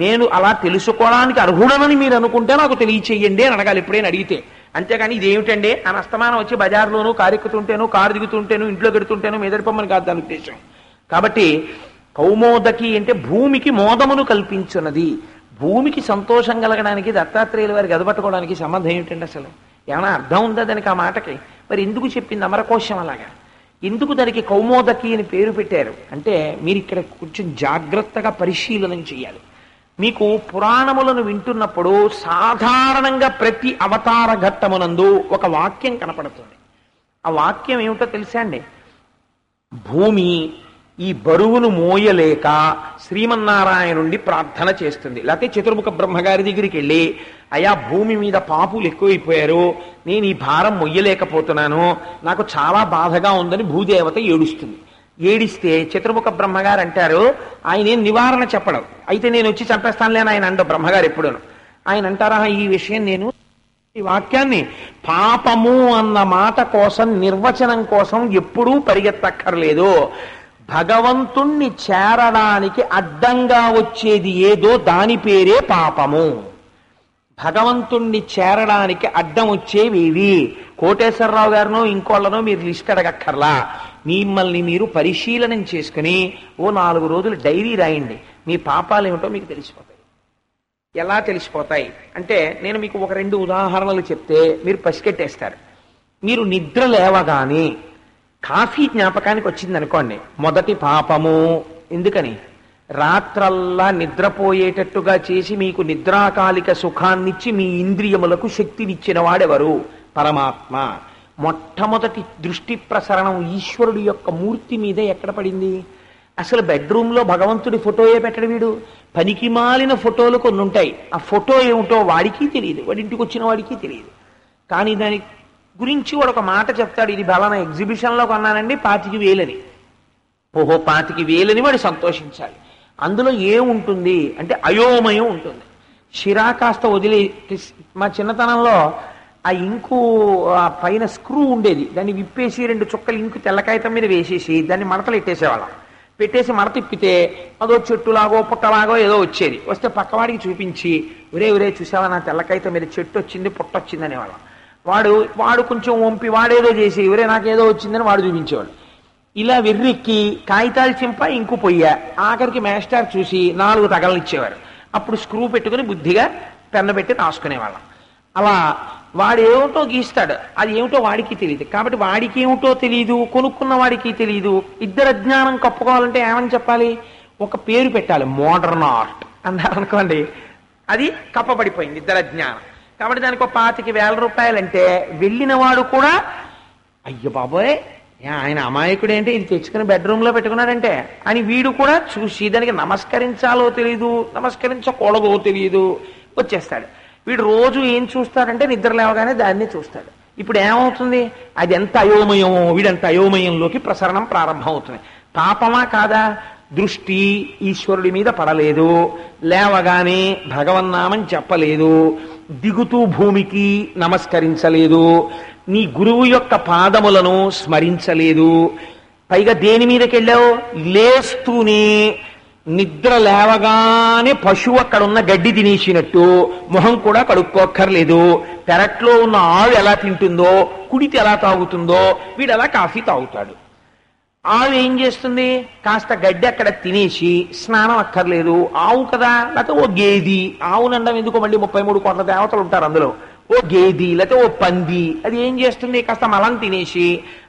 నేను అలా తెలుసుకోవడానికి అర్హుడనని మీరు అనుకుంటే నాకు తెలియచేయండి అని అడగాలి ఎప్పుడైనా అడిగితే. అంతేగాని ఇదేమిటండి అని అస్తమానం వచ్చి బజార్లోనూ కారెక్కుతుంటేను కారు దిగుతుంటేను ఇంట్లో గెడుతుంటేను మెదడిపోమని కాదు దాని ఉద్దేశం. కాబట్టి కౌమోదకి అంటే భూమికి మోదమును కల్పించున్నది. భూమికి సంతోషం కలగడానికి దత్తాత్రేయుల వారికి గదపట్టుకోవడానికి సంబంధం ఏమిటండి? అసలు ఏమైనా అర్థం ఉందా దానికి ఆ మాటకి? మరి ఎందుకు చెప్పింది అమరకోశం అలాగా? ఎందుకు దానికి కౌమోదకి అని పేరు పెట్టారు అంటే మీరు ఇక్కడ కొంచెం జాగ్రత్తగా పరిశీలనం చేయాలి. మీకు పురాణములను వింటున్నప్పుడు సాధారణంగా ప్రతి అవతార ఘట్టమునందు ఒక వాక్యం కనపడుతుంది. ఆ వాక్యం ఏమిటో తెలుసా అండి? భూమి ఈ బరువును మోయలేక శ్రీమన్నారాయణుండి ప్రార్థన చేస్తుంది. లేకపోతే చతుర్ముఖ బ్రహ్మగారి దగ్గరికి వెళ్ళి అయా భూమి మీద పాపులు ఎక్కువైపోయారు, నేను ఈ భారం మొయ్యలేకపోతున్నాను, నాకు చాలా బాధగా ఉందని భూదేవత ఏడుస్తుంది. ఏడిస్తే చతుర్ముఖ బ్రహ్మగారు అంటారు, ఆయన ఏం నివారణ చెప్పడం, అయితే నేను వచ్చి చంపేస్తానులేని ఆయన అంటారు బ్రహ్మగారు ఎప్పుడును. ఆయన అంటారా ఈ విషయం నేను ఈ వాక్యాన్ని పాపము అన్న మాట కోసం నిర్వచనం కోసం ఎప్పుడూ పరిగెత్తక్కర్లేదు. భగవంతుణ్ణి చేరడానికి అడ్డంగా వచ్చేది ఏదో దాని పేరే పాపము. భగవంతుణ్ణి చేరడానికి అడ్డం వచ్చేవి కోటేశ్వరరావు గారినో ఇంకోళ్ళనో మీరు లిస్ట్ అడగక్కర్లా. మిమ్మల్ని మీరు పరిశీలనం చేసుకుని ఓ 4 రోజులు డైరీ రాయండి, మీ పాపాలు ఏమిటో మీకు తెలిసిపోతాయి. ఎలా తెలిసిపోతాయి అంటే నేను మీకు ఒక 2 ఉదాహరణలు చెప్తే మీరు పసికెట్టేస్తారు. మీరు నిద్ర లేవగానే కాఫీ జ్ఞాపకానికి వచ్చింది అనుకోండి, మొదటి పాపము. ఎందుకని? రాత్రల్లా నిద్రపోయేటట్టుగా చేసి మీకు నిద్రాకాలిక సుఖాన్నిచ్చి మీ ఇంద్రియములకు శక్తినిచ్చిన వాడెవరు? పరమాత్మ. మొట్టమొదటి దృష్టి ప్రసరణం ఈశ్వరుడు యొక్క మూర్తి మీద ఎక్కడ పడింది? అసలు బెడ్రూమ్లో భగవంతుడి ఫోటోయే పెట్టడు వీడు. పనికి మాలిన ఫోటోలు కొన్ని ఉంటాయి, ఆ ఫోటో ఏమిటో వాడికి తెలియదు, వాడి ఇంటికి వచ్చిన వాడికి తెలియదు. కానీ దాని గురించి వాడు ఒక మాట చెప్తాడు, ఇది బలానా ఎగ్జిబిషన్లో కొన్నానండి 25,000 అని. ఓహో 25,000 వాడు సంతోషించాలి. అందులో ఏముంటుంది అంటే అయోమయం ఉంటుంది. షిరా కాస్త వదిలే. మా చిన్నతనంలో ఆ ఇంకు పైన స్క్రూ ఉండేది, దాన్ని విప్పేసి 2 చుక్కలు ఇంకు తెల్లకాగితం మీద వేసేసి దాన్ని మడతలు పెట్టేసేవాళ్ళం. పెట్టేసి మడత తిప్పితే అదో చెట్టులాగో పుట్టలాగో ఏదో వచ్చేది. వస్తే పక్కవాడికి చూపించి ఒరే చూసావా నా తెల్లకాగితం మీద చెట్టు వచ్చింది పుట్ట వచ్చింది అనేవాళ్ళం. వాడు కొంచెం వంపి వాడేదో చేసి ఒరే నాకేదో వచ్చిందని వాడు చూపించేవాడు. ఇలా వెర్రెక్కి కాగితాలు చింప ఇంకు పొయ్యా, ఆఖరికి మేస్టార్ చూసి 4 తగలనిచ్చేవారు. అప్పుడు స్క్రూ పెట్టుకుని బుద్ధిగా పెన్ను పెట్టి రాసుకునేవాళ్ళం. అలా వాడు ఏమిటో గీస్తాడు, అది ఏమిటో వాడికి తెలియదు. కాబట్టి వాడికి ఏమిటో తెలియదు, కొనుక్కున్న వాడికి తెలియదు. ఇద్దరు అజ్ఞానం కప్పుకోవాలంటే ఏమని చెప్పాలి? ఒక పేరు పెట్టాలి, మోడర్న్ ఆర్ట్ అన్నారనుకోండి, అది కప్పబడిపోయింది ఇద్దరు అజ్ఞానం. కాబట్టి దానికి ఒక 25,000 రూపాయలంటే వెళ్ళిన వాడు కూడా అయ్యో బాబోయ్ ఆయన అమాయకుడేంటి ఇది తెచ్చుకుని బెడ్రూమ్లో పెట్టుకున్నాడంటే అని వీడు కూడా చూసి దానికి నమస్కరించాలో తెలియదు, నమస్కరించకూడదో తెలియదు, వచ్చేస్తాడు. వీడు రోజు ఏం చూస్తాడంటే నిద్ర లేవగానే దాన్ని చూస్తాడు. ఇప్పుడు ఏమవుతుంది? అది ఎంత అయోమయమో వీడంత అయోమయంలోకి ప్రసరణం ప్రారంభం అవుతుంది. పాపమా కాదా? దృష్టి ఈశ్వరుడి మీద పడలేదు, లేవగానే భగవన్నామని చెప్పలేదు, దిగుతూ భూమికి నమస్కరించలేదు, నీ గురువు యొక్క పాదములను స్మరించలేదు. పైగా దేని మీదకి వెళ్ళావు? లేస్తూనే నిద్ర లేవగానే పశువు అక్కడ ఉన్న గడ్డి తినేసినట్టు మొహం కూడా కడుక్కోక్కర్లేదు. పెరట్లో ఉన్న ఆవు ఎలా తింటుందో, కుడితి ఎలా తాగుతుందో వీడు అలా కాఫీ తాగుతాడు. ఆవు ఏం చేస్తుంది? కాస్త గడ్డి అక్కడ తినేసి స్నానం అక్కర్లేదు, ఆవు కదా, లేకపోతే ఓ గేది, ఆవునండం ఎందుకు, మళ్ళీ 33 కోట్ల దేవతలు ఉంటారు అందులో, ఓ గేది లేకపోతే ఓ పంది, అది ఏం చేస్తుంది? కాస్త మలం తినేసి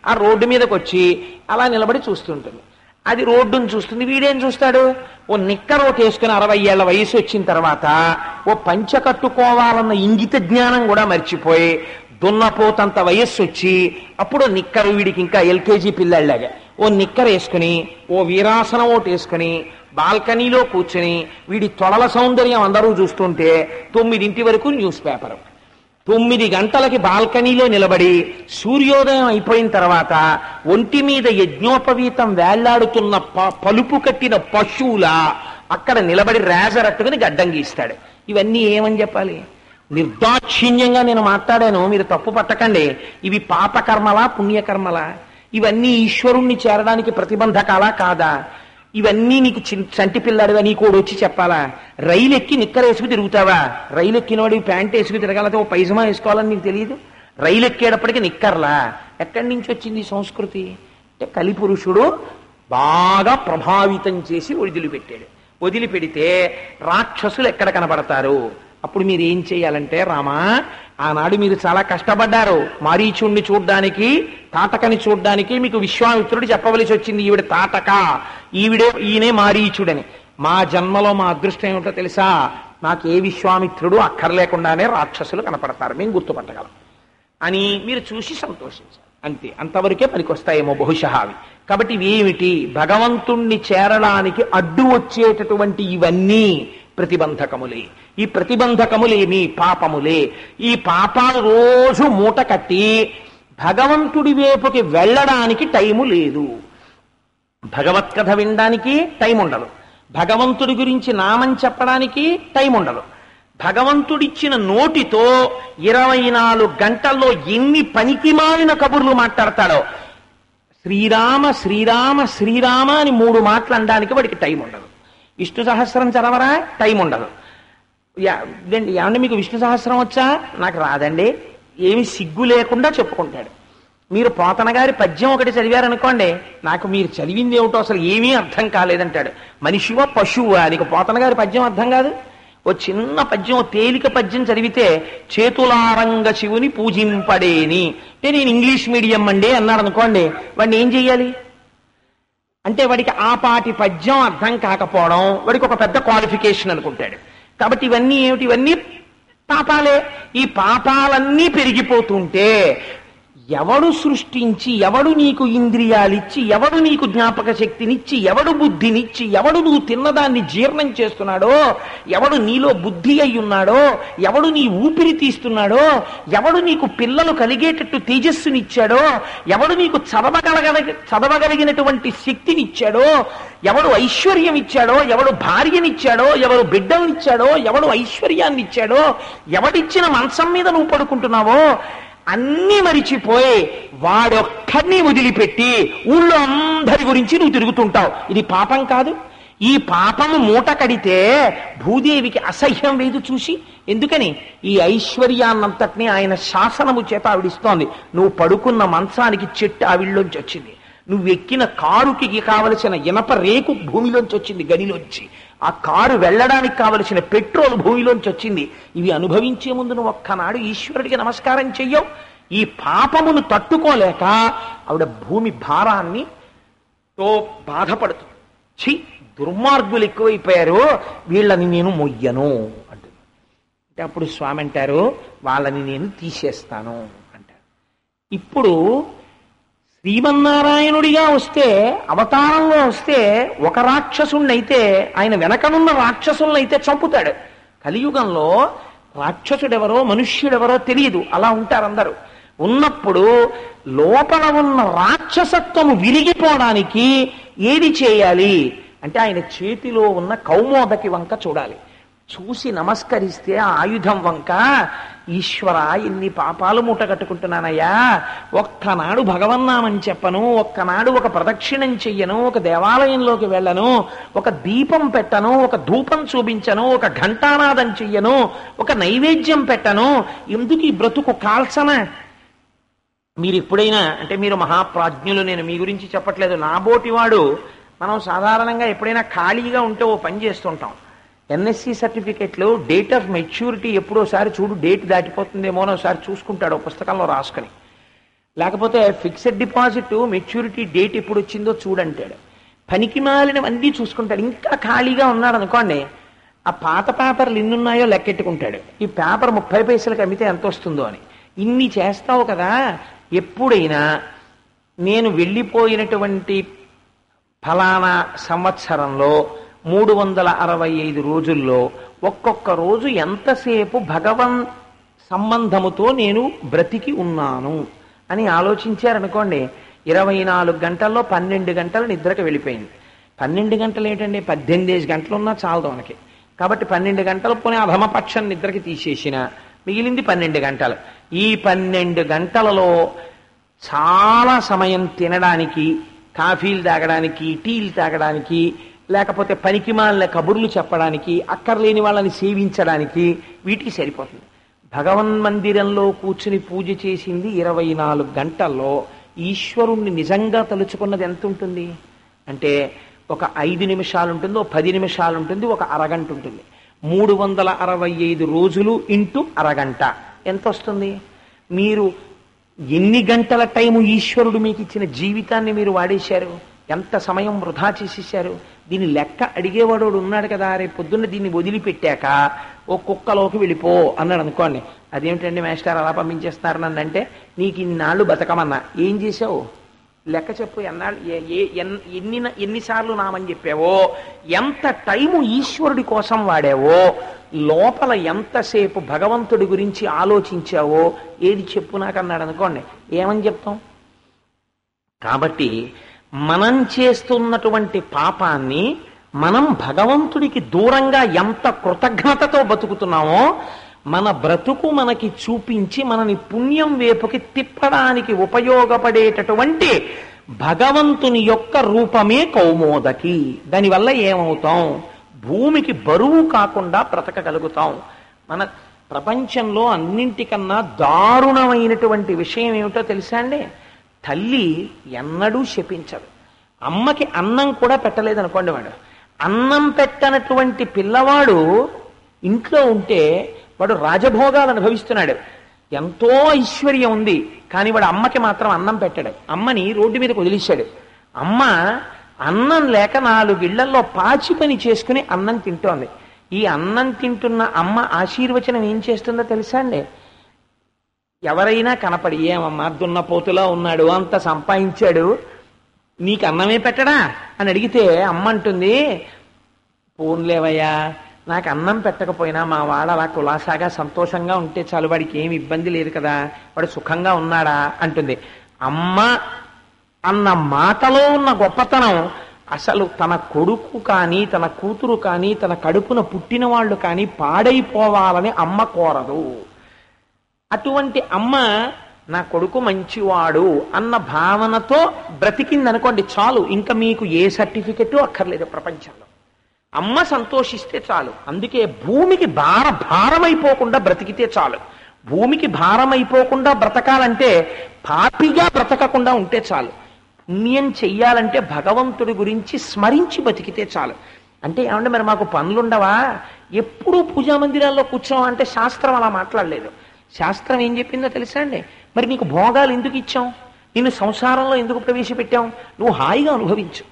ఆ రోడ్డు మీదకి వచ్చి అలా నిలబడి చూస్తుంటుంది. అది రోడ్డును చూస్తుంది, వీడేం చూస్తాడు? ఓ నిక్కర్ ఒకటి వేసుకుని 60 ఏళ్ల వయసు వచ్చిన తర్వాత ఓ పంచ కట్టుకోవాలన్న ఇంగిత జ్ఞానం కూడా మర్చిపోయి దున్నపోతంత వయస్సు వచ్చి అప్పుడు నిక్కరు, వీడికి ఇంకా ఎల్కేజీ పిల్లల్లాగా ఓ నిక్కర్ వేసుకుని ఓ వీరాసనం ఒకటి వేసుకుని బాల్కనీలో కూర్చుని వీడి తొడల సౌందర్యం అందరూ చూస్తుంటే 9 వరకు న్యూస్ పేపర్, 9 గంటలకి బాల్కనీలో నిలబడి సూర్యోదయం అయిపోయిన తర్వాత ఒంటి మీద యజ్ఞోపవీతం వేళ్లాడుతున్న పలుపు కట్టిన పశువులా అక్కడ నిలబడి రేజరట్టుకుని గడ్డం గీస్తాడు. ఇవన్నీ ఏమని చెప్పాలి? నిర్దాక్షిణ్యంగా నేను మాట్లాడాను, మీరు తప్పు పట్టకండి. ఇవి పాపకర్మలా పుణ్యకర్మలా? ఇవన్నీ ఈశ్వరుణ్ణి చేరడానికి ప్రతిబంధకాలా కాదా? ఇవన్నీ నీకు చంటి పిల్లాడుగా నీకు వచ్చి చెప్పాలా? రైలు ఎక్కి నిక్కర వేసుకు తిరుగుతావా? రైలు ఎక్కినవాడు ప్యాంట్ వేసుకు తిరగాలంటే ఓ పైజమా వేసుకోవాలని నీకు తెలియదు? రైలు ఎక్కేటప్పటికి నిక్కర్లా? ఎక్కడి నుంచి వచ్చింది సంస్కృతి? అంటే కలిపురుషుడు బాగా ప్రభావితం చేసి వదిలిపెట్టాడు. వదిలిపెడితే రాక్షసులు ఎక్కడ కనబడతారు? అప్పుడు మీరు ఏం చేయాలంటే, రామా ఆనాడు మీరు చాలా కష్టపడ్డారు, మారీచుణ్ణి చూడ్డానికి, తాటకని చూడ్డానికి మీకు విశ్వామిత్రుడు చెప్పవలసి వచ్చింది, ఈవిడ తాటక, ఈయనే మారీచుడని. మా జన్మలో మా అదృష్టం ఏమిటో తెలుసా? నాకు ఏ విశ్వామిత్రుడు అక్కర్లేకుండానే రాక్షసులు కనపడతారు, మేము గుర్తుపట్టగలం అని మీరు చూసి సంతోషించారు. అంతే, అంతవరకే పనికొస్తాయేమో బహుశా అవి. కాబట్టి ఇవేమిటి? భగవంతుణ్ణి చేరడానికి అడ్డు వచ్చేటటువంటి ఇవన్నీ ప్రతిబంధకములే. ఈ ప్రతిబంధకములేమి? పాపములే. ఈ పాపాలు రోజు మూట కట్టి భగవంతుడి వైపుకి వెళ్ళడానికి టైము లేదు. భగవత్కథ వినడానికి టైం ఉండదు, భగవంతుడి గురించి నామం చెప్పడానికి టైం ఉండదు. భగవంతుడిచ్చిన నోటితో 24 గంటల్లో ఎన్ని పనికిమాలిన కబుర్లు మాట్లాడతాడో. శ్రీరామ శ్రీరామ శ్రీరామ అని 3 మాటలు అనడానికి వాడికి టైం ఉండదు. విష్ణు సహస్రం చదవరా? టైం ఉండదు. ఏమంటే మీకు విష్ణు సహస్రం వచ్చా? నాకు రాదండి. ఏమి సిగ్గు లేకుండా చెప్పుకుంటాడు. మీరు పోతన గారి పద్యం ఒకటి చదివారనుకోండి, నాకు మీరు చదివింది ఏమిటో అసలు ఏమీ అర్థం కాలేదంటాడు. మనిషివా పశువా? నీకు పోతన గారి పద్యం అర్థం కాదు. ఓ చిన్న పద్యం, తేలిక పద్యం చదివితే చేతులారంగ శివుని పూజింపడేని అంటే నేను ఇంగ్లీష్ మీడియం అండి అన్నాడు అనుకోండి, వాడిని ఏం చెయ్యాలి? అంటే వాడికి ఆ పాటి పద్యం అర్థం కాకపోవడం వాడికి ఒక పెద్ద క్వాలిఫికేషన్ అనుకుంటాడు. కాబట్టి ఇవన్నీ ఏమిటి? ఇవన్నీ పాపాలే. ఈ పాపాలన్నీ పెరిగిపోతుంటే ఎవడు సృష్టించి, ఎవడు నీకు ఇంద్రియాలిచ్చి, ఎవడు నీకు జ్ఞాపక శక్తినిచ్చి, ఎవడు బుద్ధినిచ్చి, ఎవడు నువ్వు తిన్నదాన్ని జీర్ణం చేస్తున్నాడో, ఎవడు నీలో బుద్ధి అయి ఉన్నాడో, ఎవడు నీ ఊపిరి తీస్తున్నాడో, ఎవడు నీకు పిల్లలు కలిగేటట్టు తేజస్సునిచ్చాడో, ఎవడు నీకు చదవగలిగినటువంటి శక్తినిచ్చాడో, ఎవడు ఐశ్వర్యం ఇచ్చాడో, ఎవడు భార్యనిచ్చాడో, ఎవడు బిడ్డలనిచ్చాడో, ఎవడు ఐశ్వర్యాన్ని ఇచ్చాడో, ఎవడిచ్చిన మంచం మీద నువ్వు పడుకుంటున్నావో అన్నీ మరిచిపోయి వాడొక్కడిని వదిలిపెట్టి ఊళ్ళో అందరి గురించి నువ్వు తిరుగుతుంటావు. ఇది పాపం కాదు? ఈ పాపము మూట కడితే భూదేవికి అసహ్యం లేదు చూసి. ఎందుకని? ఈ ఐశ్వర్యాన్నంతటినీ ఆయన శాసనము చేత ఆవిడిస్తోంది. నువ్వు పడుకున్న మంచానికి చెట్టు ఆవిడలోంచి వచ్చింది, నువ్వు ఎక్కిన కారుకి కావలసిన ఇనప రేకు భూమిలోంచి వచ్చింది, గనిలోంచి. ఆ కారు వెళ్ళడానికి కావలసిన పెట్రోల్ భూమిలోంచి వచ్చింది. ఇవి అనుభవించే ముందు నువ్వు ఒక్కనాడు ఈశ్వరుడికి నమస్కారం చెయ్యవు. ఈ పాపమును తట్టుకోలేక ఆవిడ భూమి భారాన్ని తో బాధపడుతుంది. ఛీ, దుర్మార్గులు ఎక్కువైపోయారు, వీళ్ళని నేను మొయ్యను అంటుంది. అంటే అప్పుడు స్వామి అంటారు, వాళ్ళని నేను తీసేస్తాను అంటారు. ఇప్పుడు శ్రీమన్నారాయణుడిగా వస్తే, అవతారంలో వస్తే ఒక రాక్షసుణ్ణైతే ఆయన వెనకనున్న రాక్షసులనైతే చంపుతాడు. కలియుగంలో రాక్షసుడెవరో మనుష్యుడెవరో తెలియదు, అలా ఉంటారు అందరూ. ఉన్నప్పుడు లోపల ఉన్న రాక్షసత్వము విరిగిపోవడానికి ఏది చేయాలి అంటే ఆయన చేతిలో ఉన్న కౌమోదకి వంక చూడాలి. చూసి నమస్కరిస్తే ఆ ఆయుధం వంక, ఈశ్వర ఎన్ని పాపాలు మూట కట్టుకుంటున్నానయ్యా, ఒక్కనాడు భగవన్నామని చెప్పను, ఒక్కనాడు ఒక ప్రదక్షిణం చెయ్యను, ఒక దేవాలయంలోకి వెళ్ళను, ఒక దీపం పెట్టను, ఒక ధూపం చూపించను, ఒక ఘంటానాదం చెయ్యను, ఒక నైవేద్యం పెట్టను, ఎందుకు ఈ బ్రతుకు కాల్సన? మీరు ఎప్పుడైనా, అంటే మీరు మహాప్రాజ్ఞులు, నేను మీ గురించి చెప్పట్లేదు, నాబోటివాడు మనం సాధారణంగా ఎప్పుడైనా ఖాళీగా ఉంటే ఓ పని చేస్తుంటాం. ఎన్ఎస్సి సర్టిఫికెట్లు డేట్ ఆఫ్ మెచ్యూరిటీ ఎప్పుడోసారి చూడు, డేట్ దాటిపోతుందేమో అని ఒకసారి చూసుకుంటాడు ఓ పుస్తకంలో రాసుకొని. లేకపోతే ఫిక్స్డ్ డిపాజిట్ మెచ్యూరిటీ డేట్ ఎప్పుడు వచ్చిందో చూడంటాడు. పనికి మాలినవన్నీ చూసుకుంటాడు. ఇంకా ఖాళీగా ఉన్నాడు అనుకోండి, ఆ పాత పేపర్లు ఎన్నున్నాయో లెక్కెట్టుకుంటాడు. ఈ పేపర్ 30 పైసలకు అమ్మితే ఎంత వస్తుందో అని. ఇన్ని చేస్తావు కదా, ఎప్పుడైనా నేను వెళ్ళిపోయినటువంటి ఫలానా సంవత్సరంలో 365 రోజుల్లో ఒక్కొక్క రోజు ఎంతసేపు భగవన్ సంబంధముతో నేను బ్రతికి ఉన్నాను అని ఆలోచించారనుకోండి, 24 గంటల్లో 12 గంటలు నిద్రకు వెళ్ళిపోయింది. 12 గంటలు ఏంటండి, 18 గంటలు ఉన్నా చాలదు మనకి. కాబట్టి 12 గంటలు పోనీ అధమపక్షం నిద్రకి తీసేసిన మిగిలింది 12 గంటలు. ఈ 12 గంటలలో చాలా సమయం తినడానికి, కాఫీలు తాగడానికి, టీలు తాగడానికి, లేకపోతే పనికిమాలిన కబుర్లు చెప్పడానికి, అక్కర్లేని వాళ్ళని సేవించడానికి, వీటికి సరిపోతుంది. భగవన్ మందిరంలో కూర్చుని పూజ చేసింది 24 గంటల్లో ఈశ్వరుణ్ణి నిజంగా తలుచుకున్నది ఎంత ఉంటుంది అంటే, ఒక 5 నిమిషాలు ఉంటుంది, ఒక 10 నిమిషాలు ఉంటుంది, ఒక అరగంట ఉంటుంది. 365 రోజులు ఇంటూ అరగంట ఎంత వస్తుంది? మీరు ఎన్ని గంటల టైము ఈశ్వరుడు మీకు ఇచ్చిన జీవితాన్ని మీరు వాడేశారు? ఎంత సమయం వృధా చేసేశారు? దీని లెక్క అడిగేవాడు ఉన్నాడు కదా. రేపు పొద్దున్న దీన్ని వదిలిపెట్టాక ఓ కుక్కలోకి వెళ్ళిపో అన్నాడు అనుకోండి. అదేమిటండి మేస్టార్ అలా పంపించేస్తున్నారు నన్ను అంటే, నీకు ఇన్నాళ్ళు బతకమన్నా ఏం చేసావు లెక్క చెప్పు. ఎన్నిసార్లు నామని చెప్పావో, ఎంత టైము ఈశ్వరుడి కోసం వాడావో, లోపల ఎంతసేపు భగవంతుడి గురించి ఆలోచించావో ఏది చెప్పు నాకు అన్నాడు అనుకోండి, ఏమని చెప్తాం? కాబట్టి మనం చేస్తున్నటువంటి పాపాన్ని మనం భగవంతుడికి దూరంగా ఎంత కృతజ్ఞతతో బతుకుతున్నామో, మన బ్రతుకు మనకి చూపించి మనని పుణ్యం వైపుకి తిప్పడానికి ఉపయోగపడేటటువంటి భగవంతుని యొక్క రూపమే కౌమోదకి. దానివల్ల ఏమవుతాం? భూమికి బరువు కాకుండా బ్రతకగలుగుతాం. మన ప్రపంచంలో అన్నింటికన్నా దారుణమైనటువంటి విషయం ఏమిటో తెలుసా అండి? తల్లి ఎన్నడూ శపించదు. అమ్మకి అన్నం కూడా పెట్టలేదనుకోండి, వాడు అన్నం పెట్టనటువంటి పిల్లవాడు ఇంట్లో ఉంటే వాడు రాజభోగాలు అనుభవిస్తున్నాడు, ఎంతో ఐశ్వర్యం ఉంది, కానీ వాడు అమ్మకి మాత్రం అన్నం పెట్టాడు. అమ్మని రోడ్డు మీదకి వదిలేశాడు. అమ్మ అన్నం లేక 4 ఇళ్లల్లో పాచి పని చేసుకుని అన్నం తింటోంది. ఈ అన్నం తింటున్న అమ్మ ఆశీర్వచనం ఏం చేస్తుందో తెలుసా అండి? ఎవరైనా కనపడి, ఏమమ్మా దున్నపోతులా ఉన్నాడు, అంత సంపాదించాడు, నీకు అన్నమే పెట్టడా అని అడిగితే అమ్మ అంటుంది, పోన్లేవయ్యా, నాకు అన్నం పెట్టకపోయినా మా వాడు అలా కులాసాగా సంతోషంగా ఉంటే చాలు, వాడికి ఏమి ఇబ్బంది లేదు కదా, వాడు సుఖంగా ఉన్నాడా అంటుంది. అమ్మ అన్న మాటలో ఉన్న గొప్పతనం అసలు తన కొడుకు కానీ, తన కూతురు కానీ, తన కడుపున పుట్టిన వాళ్ళు కానీ పాడైపోవాలని అమ్మ కోరదు. అటువంటి అమ్మ నా కొడుకు మంచివాడు అన్న భావనతో బ్రతికిందనుకోండి చాలు. ఇంకా మీకు ఏ సర్టిఫికెట్ అక్కర్లేదు ప్రపంచంలో. అమ్మ సంతోషిస్తే చాలు. అందుకే భూమికి భారమైపోకుండా బ్రతికితే చాలు. భూమికి భారమైపోకుండా బ్రతకాలంటే పాపిగా బ్రతకకుండా ఉంటే చాలు. పుణ్యం చెయ్యాలంటే భగవంతుడి గురించి స్మరించి బతికితే చాలు. అంటే ఏమంటే మరి మాకు పనులుండవా, ఎప్పుడూ పూజా మందిరాల్లో కూర్చోమంటే శాస్త్రం అలా మాట్లాడలేదు. శాస్త్రం ఏం చెప్పిందో తెలుసా అండి? మరి నీకు భోగాలు ఎందుకు ఇచ్చాం, నిన్ను సంసారంలో ఎందుకు ప్రవేశపెట్టాం? నువ్వు హాయిగా అనుభవించు.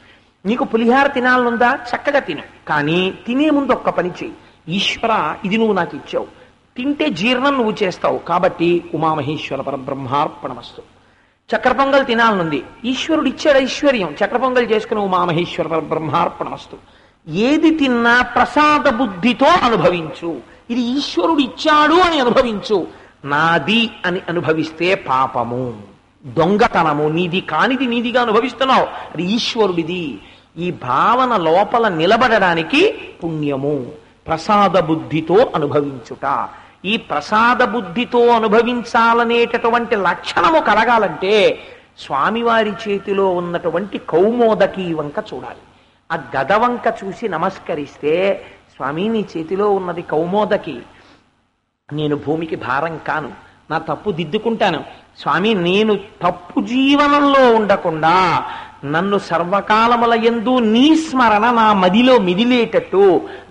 నీకు పులిహార తినాలనుందా, చక్కగా తిను, కానీ తినే ముందు ఒక్క పని చెయ్యి, ఈశ్వర ఇది నువ్వు నాకు ఇచ్చావు, తింటే జీర్ణం నువ్వు చేస్తావు, కాబట్టి ఉమామహేశ్వర పరబ్రహ్మార్పణమస్తు. చక్ర పొంగల్ తినాలనుంది, ఈశ్వరుడు ఇచ్చాడు ఐశ్వర్యం, చక్ర పొంగల్ చేసుకుని ఉమామహేశ్వర పరబ్రహ్మార్పణమస్తు. ఏది తిన్నా ప్రసాద బుద్ధితో అనుభవించు. ఇది ఈశ్వరుడు ఇచ్చాడు అని అనుభవించు. నాది అని అనుభవిస్తే పాపము, దొంగతనము. నీది కానిది నీదిగా అనుభవిస్తున్నావు, అది ఈశ్వరుడిది. ఈ భావన లోపల నిలబడడానికి పుణ్యము. ప్రసాద బుద్ధితో అనుభవించుట. ఈ ప్రసాద బుద్ధితో అనుభవించాలనేటటువంటి లక్షణము కలగాలంటే స్వామివారి చేతిలో ఉన్నటువంటి కౌమోదకి వంక చూడాలి. ఆ గద వంక చూసి నమస్కరిస్తే, స్వామి నీ చేతిలో ఉన్నది కౌమోదకి, నేను భూమికి భారం కాను, నా తప్పు దిద్దుకుంటాను. స్వామి, నేను తప్పు జీవనంలో ఉండకుండా నన్ను సర్వకాలముల యందు నీ స్మరణ నా మదిలో మిదిలేటట్టు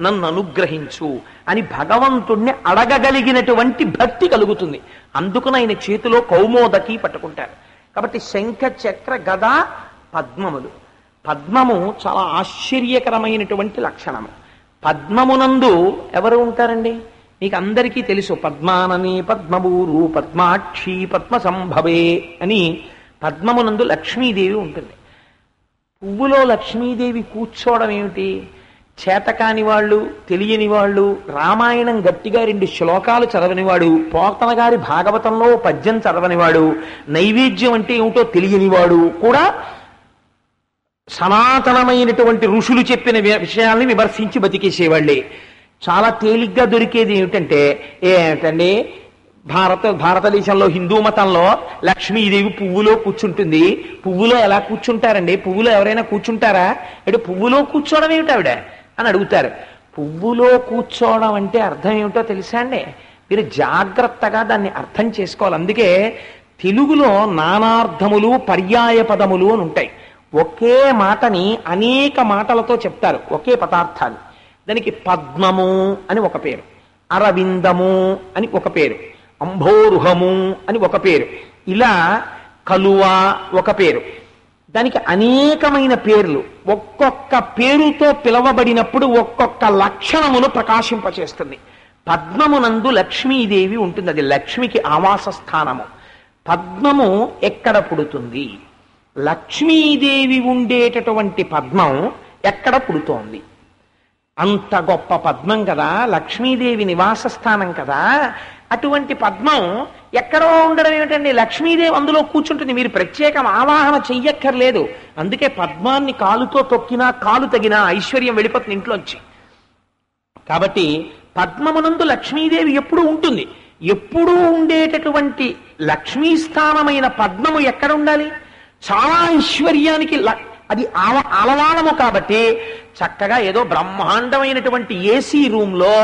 నన్ను అనుగ్రహించు అని భగవంతుణ్ణి అడగగలిగినటువంటి భక్తి కలుగుతుంది. అందుకుని ఆయన చేతిలో కౌమోదకి పట్టుకుంటారు. కాబట్టి శంఖ చక్ర గద పద్మములు. పద్మము చాలా ఆశ్చర్యకరమైనటువంటి లక్షణము. పద్మమునందు ఎవరు ఉంటారండి? మీకు అందరికీ తెలుసు, పద్మాననే పద్మభూరు పద్మాక్షి పద్మ సంభవే అని. పద్మమునందు లక్ష్మీదేవి ఉంటుంది. పువ్వులో లక్ష్మీదేవి కూర్చోవడం ఏమిటి? చేతకాని వాళ్ళు, తెలియని వాళ్ళు, రామాయణం గట్టిగా 2 శ్లోకాలు చదవనివాడు, పోతన గారి భాగవతంలో పద్యం చదవనివాడు, నైవేద్యం అంటే ఏమిటో తెలియనివాడు కూడా సనాతనమైనటువంటి ఋషులు చెప్పిన విషయాల్ని విమర్శించి బతికేసేవాళ్లే. చాలా తేలిగ్గా దొరికేది ఏమిటంటే, ఏమిటండి భారతదేశంలో హిందూ మతంలో లక్ష్మీదేవి పువ్వులో కూర్చుంటుంది. పువ్వులో ఎలా కూర్చుంటారండి? పువ్వులో ఎవరైనా కూర్చుంటారా? అంటే పువ్వులో కూర్చోవడం ఏమిటి ఆవిడ అని అడుగుతారు. పువ్వులో కూర్చోవడం అంటే అర్థం ఏమిటో తెలుసా అండి? మీరు జాగ్రత్తగా దాన్ని అర్థం చేసుకోవాలి. అందుకే తెలుగులో నానార్థములు, పర్యాయ పదములు అని ఉంటాయి. ఒకే మాటని అనేక మాటలతో చెప్తారు, ఒకే పదార్థాన్ని. దానికి పద్మము అని ఒక పేరు, అరవిందము అని ఒక పేరు, అంభోరుహము అని ఒక పేరు, ఇలా కలువ ఒక పేరు. దానికి అనేకమైన పేర్లు. ఒక్కొక్క పేరుతో పిలవబడినప్పుడు ఒక్కొక్క లక్షణమును ప్రకాశింపచేస్తుంది. పద్మమునందు లక్ష్మీదేవి ఉంటుంది. అది లక్ష్మికి ఆవాస స్థానము. పద్మము ఎక్కడ పుడుతుంది? లక్ష్మీదేవి ఉండేటటువంటి పద్మం ఎక్కడ పుడుతోంది? అంత గొప్ప పద్మం కదా, లక్ష్మీదేవి నివాస స్థానం కదా. అటువంటి పద్మం ఎక్కడో ఉండడం ఏమిటండి? లక్ష్మీదేవి అందులో కూర్చుంటుంది. మీరు ప్రత్యేకం ఆవాహన చెయ్యక్కర్లేదు. అందుకే పద్మాన్ని కాలుతో తొక్కినా, కాలు తగినా ఐశ్వర్యం వెళ్ళిపోతుంది ఇంట్లోంచి. కాబట్టి పద్మమునందు లక్ష్మీదేవి ఎప్పుడూ ఉంటుంది. ఎప్పుడూ ఉండేటటువంటి లక్ష్మీ స్థానమైన పద్మము ఎక్కడ ఉండాలి? చాలా ఐశ్వర్యానికి అది అలవాలము. కాబట్టి చక్కగా ఏదో బ్రహ్మాండమైనటువంటి ఏసీ రూమ్లో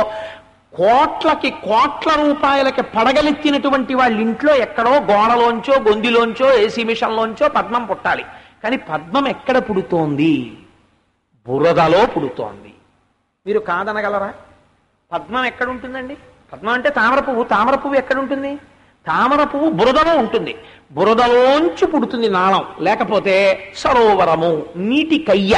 కోట్లకి కోట్ల రూపాయలకి పడగలెత్తినటువంటి వాళ్ళ ఇంట్లో ఎక్కడో గోడలోంచో, గొందిలోంచో, ఏసీ మిషన్లోంచో పద్మం పుట్టాలి. కానీ పద్మం ఎక్కడ పుడుతోంది? బురదలో పుడుతోంది. మీరు కాదనగలరా? పద్మం ఎక్కడుంటుందండి? పద్మం అంటే తామర పువ్వు. తామర పువ్వు ఎక్కడుంటుంది? తామర పువ్వు బురదలో ఉంటుంది. బురదలోంచి పుడుతుంది నాళం, లేకపోతే సరోవరము, నీటి కయ్య,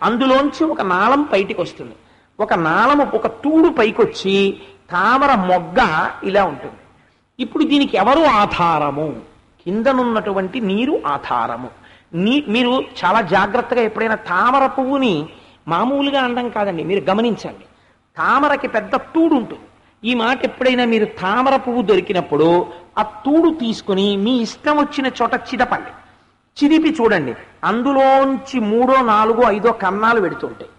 అందులోంచి ఒక నాళం బయటికి వస్తుంది. ఒక నాళము, ఒక తూడు పైకొచ్చి తామర మొగ్గ ఇలా ఉంటుంది. ఇప్పుడు దీనికి ఎవరు ఆధారము? కిందనున్నటువంటి నీరు ఆధారము. మీరు చాలా జాగ్రత్తగా ఎప్పుడైనా తామర పువ్వుని మామూలుగా అనడం కాదండి, మీరు గమనించండి. తామరకి పెద్ద తూడు ఉంటుంది. ఈ మాట ఎప్పుడైనా మీరు తామర పువ్వు దొరికినప్పుడు ఆ తూడు తీసుకుని మీ ఇష్టం వచ్చిన చోట చిదపండి. చిదిపి చూడండి, అందులోంచి 3, 4, 5 కన్నాలు పెడుతుంటాయి.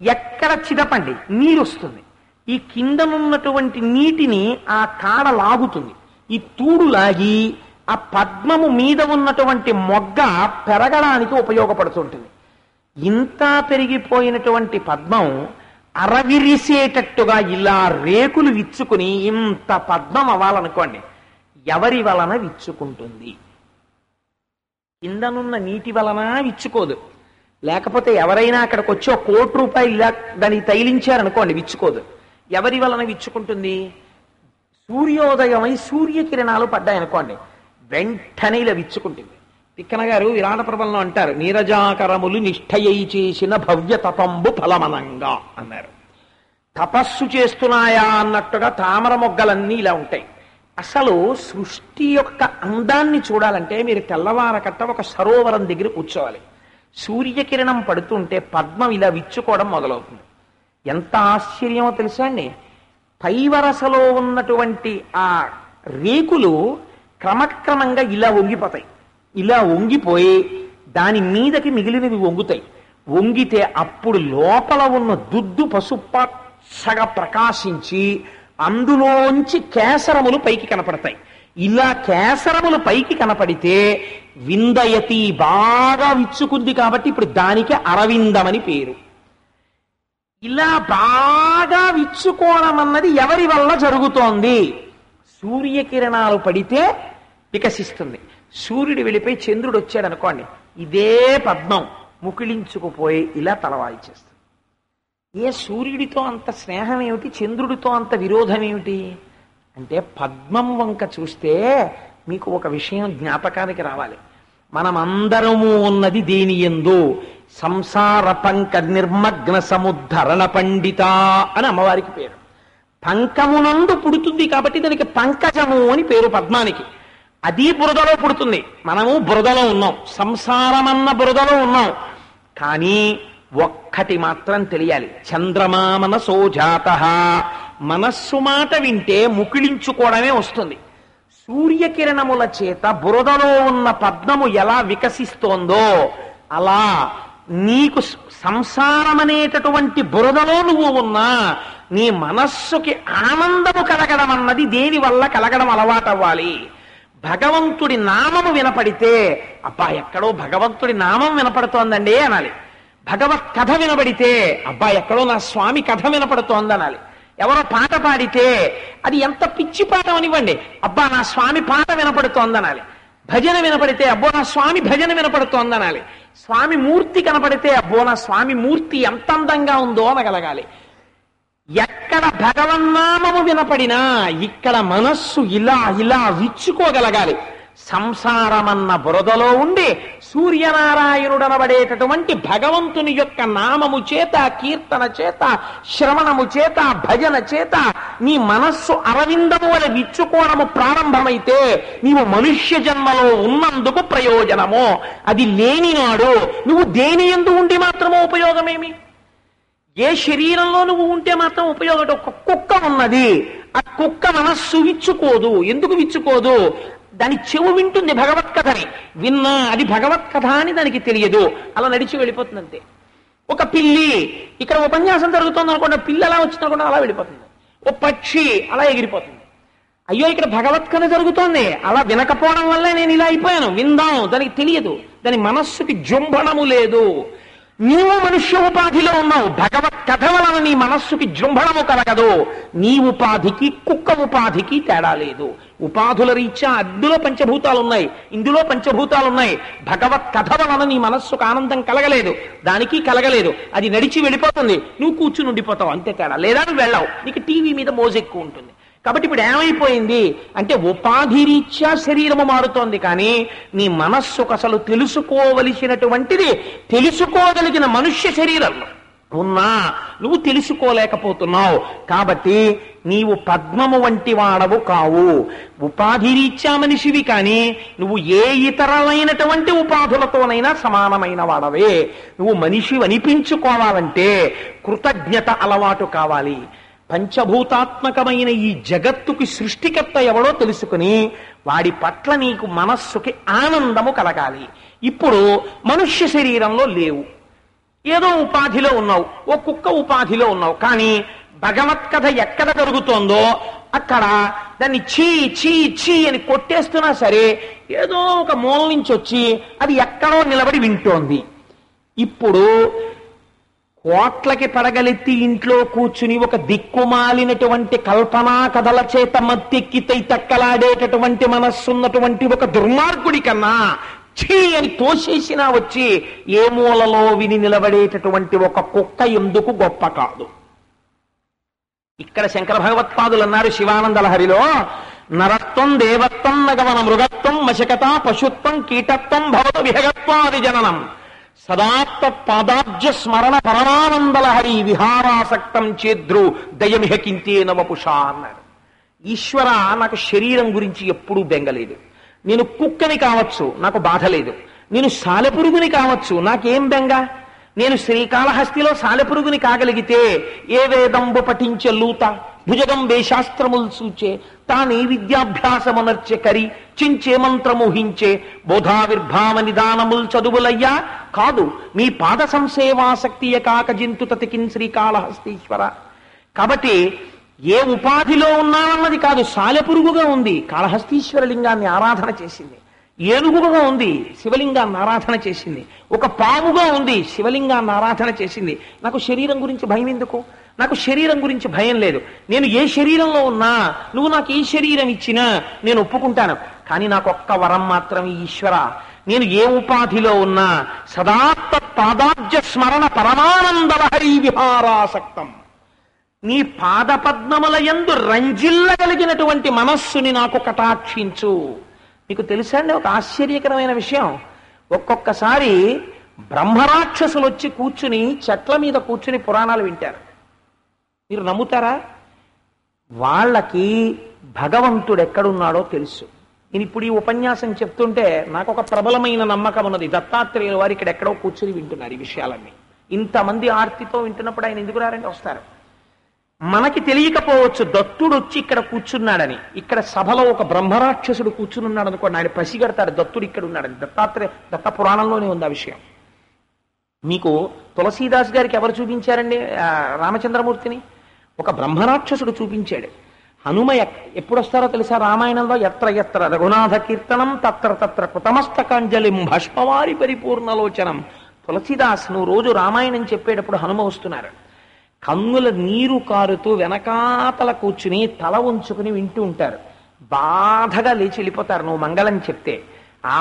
ఎక్కడ చిదపండి నీరు వస్తుంది. ఈ కిందనున్నటువంటి నీటిని ఆ కాడ లాగుతుంది. ఈ తూడు లాగి ఆ పద్మము మీద ఉన్నటువంటి మొగ్గ పెరగడానికి ఉపయోగపడుతుంటుంది. ఇంత పెరిగిపోయినటువంటి పద్మం అరవిరిసేటట్టుగా ఇలా రేకులు విచ్చుకుని ఇంత పద్మం అవ్వాలనుకోండి, ఎవరి వలన విచ్చుకుంటుంది? కిందనున్న నీటి వలన విచ్చుకోదు. లేకపోతే ఎవరైనా అక్కడికి వచ్చి ₹1,00,00,000 ఇలా దాన్ని తైలించారనుకోండి, విచ్చుకోదు. ఎవరి వలన విచ్చుకుంటుంది? సూర్యోదయమై సూర్యకిరణాలు పడ్డాయనుకోండి, వెంటనే ఇలా విచ్చుకుంటుంది. తిక్కన గారు విరాట ప్రబంధంలో అంటారు, నీరజాకరములు నిష్ఠయై చేసిన భవ్య తపంబు ఫలమనంగా అన్నారు. తపస్సు చేస్తున్నాయా అన్నట్టుగా తామర మొగ్గలన్నీ ఇలా ఉంటాయి. అసలు సృష్టి యొక్క అందాన్ని చూడాలంటే మీరు తెల్లవారకట్ట ఒక సరోవరం దగ్గర కూర్చోవాలి. సూర్యకిరణం పడుతుంటే పద్మం ఇలా విచ్చుకోవడం మొదలవుతుంది. ఎంత ఆశ్చర్యమో తెలుసా అండి? పై వరసలో ఉన్నటువంటి ఆ రేకులు క్రమక్రమంగా ఇలా వంగిపోతాయి. ఇలా వంగిపోయి దాని మీదకి మిగిలినవి వంగుతాయి. వంగితే అప్పుడు లోపల ఉన్న దుద్దు పసుపచ్చగా ప్రకాశించి అందులోంచి కేసరములు పైకి కనపడతాయి. ఇలా కేసరములు పైకి కనపడితే విందయతి, బాగా విచ్చుకుంది కాబట్టి ఇప్పుడు దానికి అరవిందమని పేరు. ఇలా బాగా విచ్చుకోవడం అన్నది ఎవరి వల్ల జరుగుతోంది? సూర్యకిరణాలు పడితే వికసిస్తుంది. సూర్యుడు వెళ్ళిపోయి చంద్రుడు వచ్చాడు అనుకోండి, ఇదే పద్మం ముకిళించుకుపోయి ఇలా తలవాయి చేస్తుంది. ఏ సూర్యుడితో అంత స్నేహం ఏమిటి, చంద్రుడితో అంత విరోధం ఏమిటి అంటే, పద్మం వంక చూస్తే మీకు ఒక విషయం జ్ఞాపకానికి రావాలి. మనమందరము ఉన్నది దేని యందు? సంసార పంక నిర్మగ్న సముద్ధరణ పండిత అని అమ్మవారికి పేరు. పంకమునందు పుడుతుంది కాబట్టి దానికి పంకజము అని పేరు పద్మానికి. అది బురదలో పుడుతుంది. మనము బురదలో ఉన్నాం, సంసారమన్న బురదలో ఉన్నాం. కానీ ఒక్కటి మాత్రం తెలియాలి, చంద్రమా మనసోజాత. మనస్సు మాట వింటే ముకిళించుకోవడమే వస్తుంది. సూర్యకిరణముల చేత బురదలో ఉన్న పద్మము ఎలా వికసిస్తోందో అలా నీకు సంసారమనేటటువంటి బురదలో నువ్వు ఉన్నా నీ మనస్సుకి ఆనందము కలగడం అన్నది దేని వల్ల కలగడం అలవాటవ్వాలి. భగవంతుడి నామము వినపడితే, అబ్బా ఎక్కడో భగవంతుడి నామం వినపడుతోందండి అనాలి. భగవత్ కథ వినబడితే, అబ్బా ఎక్కడో నా స్వామి కథ వినపడుతోందనాలి. ఎవరో పాట పాడితే, అది ఎంత పిచ్చి పాట అనివ్వండి, అబ్బా నా స్వామి పాట వినపడుతోందనాలి. భజన వినపడితే, అబ్బో నా స్వామి భజన వినపడుతోందనాలి. స్వామి మూర్తి కనపడితే, అబ్బో నా స్వామి మూర్తి ఎంత అందంగా ఉందో అనగలగాలి. ఎక్కడ భగవన్నామము వినపడినా ఇక్కడ మనస్సు ఇలా ఇలా విచ్చుకోగలగాలి. సంసారమన్న బురదలో ఉండి సూర్యనారాయణుడనబడేటటువంటి భగవంతుని యొక్క నామము చేత, కీర్తన చేత, శ్రవణము చేత, భజన చేత నీ మనస్సు అరవిందము వలె విచ్చుకోవడము ప్రారంభమైతే నీవు మనుష్య జన్మలో ఉన్నందుకు ప్రయోజనము. అది లేనినాడు నువ్వు దేని యందు ఉండి మాత్రమో ఉపయోగమేమి? ఏ శరీరంలో నువ్వు ఉంటే మాత్రం ఉపయోగం. ఒక కుక్క ఉన్నది, ఆ కుక్క మనస్సు విచ్చుకోదు. ఎందుకు విచ్చుకోదు? దాని చెవు వింటుంది భగవత్కథని, విన్నా అది భగవత్కథ అని దానికి తెలియదు, అలా నడిచి వెళ్ళిపోతుంది అంతే. ఒక పిల్లి, ఇక్కడ ఉపన్యాసం జరుగుతుంది అనుకోండి, పిల్లి అలా వచ్చిందనుకోండి అలా వెళ్ళిపోతుంది. ఓ పక్షి అలా ఎగిరిపోతుంది. అయ్యో ఇక్కడ భగవత్కథ జరుగుతోంది, అలా వినకపోవడం వల్ల నేను ఇలా అయిపోయాను, విందాం, దానికి తెలియదు. దాని మనస్సుకి జృంభణము లేదు. నీవు మనుష్య ఉపాధిలో ఉన్నావు, భగవత్ కథ వలన నీ మనస్సుకి జృంభణము కలగదు. నీ ఉపాధికి కుక్క ఉపాధికి తేడా లేదు. ఉపాధుల రీత్యా అద్దులో పంచభూతాలు ఉన్నాయి, ఇందులో పంచభూతాలు ఉన్నాయి. భగవత్ కథ వలన నీ మనస్సుకు ఆనందం కలగలేదు, దానికి కలగలేదు. అది నడిచి వెళ్ళిపోతుంది, నువ్వు కూర్చుని ఉండిపోతావు, అంతే తేడా. లేదా నువ్వు వెళ్ళావు, నీకు టీవీ మీద మోజు ఎక్కువ ఉంటుంది. కాబట్టి ఇప్పుడు ఏమైపోయింది అంటే ఉపాధి రీత్యా శరీరము మారుతోంది, కానీ నీ మనస్సుకు అసలు తెలుసుకోవలసినటువంటిది తెలుసుకోగలిగిన మనుష్య శరీరంలో ఉన్నా నువ్వు తెలుసుకోలేకపోతున్నావు. కాబట్టి నీవు పద్మము వంటి వాడవు కావు. ఉపాధి రీత్యా మనిషివి, కానీ నువ్వు ఏ ఇతరమైనటువంటి ఉపాధులతోనైనా సమానమైన వాడవే. నువ్వు మనిషి అనిపించుకోవాలంటే కృతజ్ఞత అలవాటు కావాలి. పంచభూతాత్మకమైన ఈ జగత్తుకి సృష్టికర్త ఎవడో తెలుసుకుని వాడి పట్ల నీకు మనస్సుకి ఆనందము కలగాలి. ఇప్పుడు మనుష్య శరీరంలో లేవు, ఏదో ఉపాధిలో ఉన్నావు, ఓ కుక్క ఉపాధిలో ఉన్నావు. కానీ భగవత్కథ ఎక్కడ జరుగుతోందో అక్కడ దాన్ని చీ చీ చీ అని కొట్టేస్తున్నా సరే ఏదో ఒక మూల నుంచి వచ్చి అది ఎక్కడో నిలబడి వింటోంది. ఇప్పుడు కోట్లకి పడగలెత్తి ఇంట్లో కూర్చుని ఒక దిక్కుమాలినటువంటి కల్పనా కథల చేత మత్తెక్కితై తక్కలాడేటటువంటి మనస్సున్నటువంటి ఒక దుర్మార్గుడి కన్నా ఛీ అని తోసేసినా వచ్చి ఏ మూలలో విని నిలబడేటటువంటి ఒక కుక్క ఎందుకు గొప్ప కాదు. ఇక్కడ శంకర భగవత్పాదులు అన్నారు శివానంద లహరిలో, నరత్వం దేవత్వం నగవన మృగత్వం మశకత పశుత్వం కీటత్వం భవత విహగత్వాది జననం సదాత్త పాదాబ్జ స్మరణ పరమానందలహరి విహారాసక్తం చేద్రు దయమిహ కింతే నవపుషా అన్నాడు. ఈశ్వర, నాకు శరీరం గురించి ఎప్పుడూ బెంగలేదు. నేను కుక్కని కావచ్చు, నాకు బాధ లేదు. నేను సాలెపురుగుని కావచ్చు, నాకేం బెంగ. నేను శ్రీకాళహస్తిలో సాలెపురుగుని కాగలిగితే ఏ వేదంబు పఠించే లూత భుజగం వేశాస్త్రములు సూచే తానే విద్యాభ్యాసమునర్చె కరి చించే మంత్రమోహించే బోధావిర్భావ నిదానముల్ చదువులయ్యా కాదు మీ పాద సంసేవాసక్తియ కాక జింతు తతికిన్ శ్రీకాళహస్తీశ్వర. కాబట్టి ఏ ఉపాధిలో ఉన్నానన్నది కాదు, సాలెపురుగుగా ఉంది కాళహస్తీశ్వర లింగాన్ని ఆరాధన చేసింది, ఏనుగుగా ఉంది శివలింగాన్ని ఆరాధన చేసింది, ఒక పావుగా ఉంది శివలింగాన్ని ఆరాధన చేసింది. నాకు శరీరం గురించి భయం ఎందుకు? నాకు శరీరం గురించి భయం లేదు. నేను ఏ శరీరంలో ఉన్నా, నువ్వు నాకు ఏ శరీరం ఇచ్చినా నేను ఒప్పుకుంటాను. కానీ నాకు ఒక్క వరం మాత్రం ఈశ్వర, నేను ఏ ఉపాధిలో ఉన్నా సదాత్త పాదాబ్జ స్మరణ పరమానందలహరీ విహారాసక్తం, నీ పాదపద్మముల యందు రంజిల్లగలిగినటువంటి మనస్సుని నాకు కటాక్షించు. మీకు తెలుసా అండి ఒక ఆశ్చర్యకరమైన విషయం? ఒక్కొక్కసారి బ్రహ్మరాక్షసులు వచ్చి కూర్చుని చెట్ల మీద కూర్చుని పురాణాలు వింటారు. మీరు నమ్ముతారా? వాళ్ళకి భగవంతుడు ఎక్కడున్నాడో తెలుసు. నేను ఇప్పుడు ఈ ఉపన్యాసం చెప్తుంటే నాకు ఒక ప్రబలమైన నమ్మకం ఉన్నది, దత్తాత్రేయుల వారు ఇక్కడ ఎక్కడో కూర్చుని వింటున్నారు ఈ విషయాలన్నీ. ఇంతమంది ఆర్తితో వింటున్నప్పుడు ఆయన ఎందుకు రారండి? వస్తారు. మనకి తెలియకపోవచ్చు దత్తుడు వచ్చి ఇక్కడ కూర్చున్నాడని. ఇక్కడ సభలో ఒక బ్రహ్మరాక్షసుడు కూర్చుని ఉన్నాడు అనుకోండి, ఆయన పసిగడతాడు దత్తుడు ఇక్కడ ఉన్నాడని. దత్త పురాణంలోనే ఉంది ఆ విషయం. మీకు తులసీదాస్ గారికి ఎవరు చూపించారండి రామచంద్రమూర్తిని? ఒక బ్రహ్మరాక్షసుడు చూపించాడు. హనుమ ఎప్పుడు వస్తారో తెలుసా రామాయణంలో? ఎత్ర ఎత్ర రఘునాథ కీర్తనం తత్ర తత్ర కృతమస్తకాంజలిం భస్మవారి పరిపూర్ణలోచనం. తులసీదాస్ నువ్వు రోజు రామాయణం చెప్పేటప్పుడు హనుమ వస్తున్నారు. కన్నుల నీరు కారుతూ వెనకాతల కూర్చుని తల ఉంచుకుని వింటూ ఉంటారు. బాధగా లేచి వెళ్ళిపోతారు నువ్వు మంగళం చెప్తే.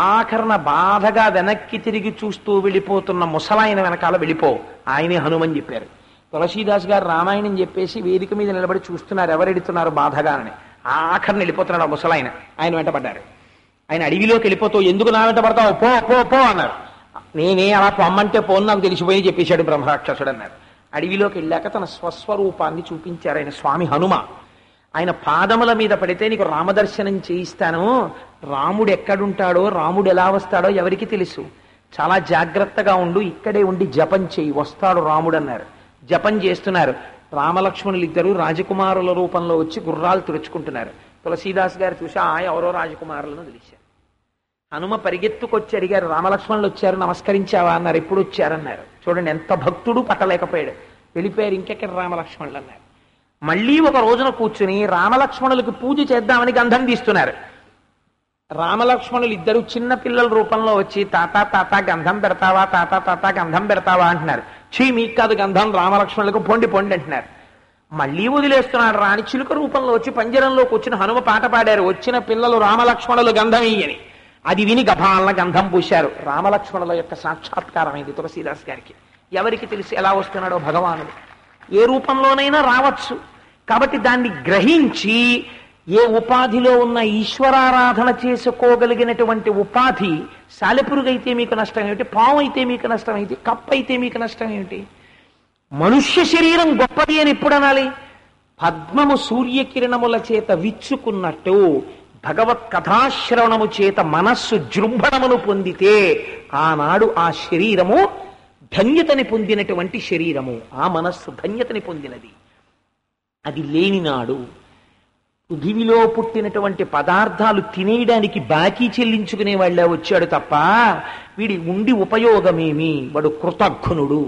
ఆఖరణ బాధగా వెనక్కి తిరిగి చూస్తూ వెళ్ళిపోతున్న ముసలాయన వెనకాల వెళ్ళిపో, ఆయనే హనుమని చెప్పారు. తులసీదాస్ గారు రామాయణం చెప్పేసి వేదిక మీద నిలబడి చూస్తున్నారు ఎవరెడుతున్నారు బాధగానని. ఆఖరణ వెళ్ళిపోతున్నాడు ఆ ముసలాయన. ఆయన వెంటబడ్డారు. ఆయన అడవిలోకి వెళ్ళిపోతూ ఎందుకు నా వెంట పడతావు, పో పో పో అన్నారు. నేనే అలా పొమ్మంటే పోను నాకు తెలిసిపోయి చెప్పేశాడు బ్రహ్మరాక్షసుడు అన్నారు. అడవిలోకి వెళ్ళాక తన స్వస్వరూపాన్ని చూపించారు ఆయన స్వామి హనుమ. ఆయన పాదముల మీద పడితే నీకు రామదర్శనం చేయిస్తాను, రాముడు ఎక్కడుంటాడో రాముడు ఎలా వస్తాడో ఎవరికి తెలుసు, చాలా జాగ్రత్తగా ఉండు, ఇక్కడే ఉండి జపం చేయి, వస్తాడు రాముడు అన్నారు. జపం చేస్తున్నారు. రామలక్ష్మణులు ఇద్దరు రాజకుమారుల రూపంలో వచ్చి గుర్రాలు తుడుచుకుంటున్నారు. తులసీదాస్ గారు చూసి ఎవరో రాజకుమారులను తెలిశారు. హనుమ పరిగెత్తుకొచ్చి అడిగారు, రామలక్ష్మణులు వచ్చారు నమస్కరించావా అన్నారు. ఎప్పుడు వచ్చారన్నారు. చూడండి ఎంత భక్తుడు పట్టలేకపోయాడు. వెళ్ళిపోయారు. ఇంకెక్కడ రామలక్ష్మణులు అన్నారు. మళ్ళీ ఒక రోజున కూర్చుని రామలక్ష్మణులకు పూజ చేద్దామని గంధం తీస్తున్నారు. రామలక్ష్మణులు ఇద్దరు చిన్న పిల్లల రూపంలో వచ్చి తాత తాత గంధం పెడతావా, తాత తాత గంధం పెడతావా అంటున్నారు. చీ మీకు కాదు గంధం, రామలక్ష్మణులకు పొండి పొండి అంటున్నారు. మళ్ళీ వదిలేస్తున్నాడు. రాణి చిలుక రూపంలో వచ్చి పంజరంలో కూర్చుని హనుమ పాట పాడారు. వచ్చిన పిల్లలు రామలక్ష్మణులు గంధం ఇయ్యని. అది విని గభాలన గంధం పూశారు. రామలక్ష్మణుల యొక్క సాక్షాత్కారమైంది తులసీదాస్ గారికి. ఎవరికి తెలిసి ఎలా వస్తున్నాడో భగవానుడు ఏ రూపంలోనైనా రావచ్చు. కాబట్టి దాన్ని గ్రహించి ఏ ఉపాధిలో ఉన్న ఈశ్వరారాధన చేసుకోగలిగినటువంటి ఉపాధి సాలెపురుగైతే మీకు నష్టం ఏమిటి, పాము అయితే మీకు నష్టం ఏమిటి, కప్ప అయితే మీకు నష్టం ఏమిటి? మనుష్య శరీరం గొప్పది అని ఎప్పుడు అనాలి? పద్మము సూర్యకిరణముల చేత విచ్చుకున్నట్టు భగవత్ కథాశ్రవణము చేత మనస్సు జృంభణమును పొందితే ఆనాడు ఆ శరీరము ధన్యతని పొందినటువంటి శరీరము, ఆ మనస్సు ధన్యతని పొందినది. అది లేనినాడు పృథివిలో పుట్టినటువంటి పదార్థాలు తినేయడానికి బాకీ చెల్లించుకునే వాళ్ళ వచ్చాడు తప్ప వీడి ఉండి ఉపయోగమేమి, వాడు కృతజ్ఞుడు.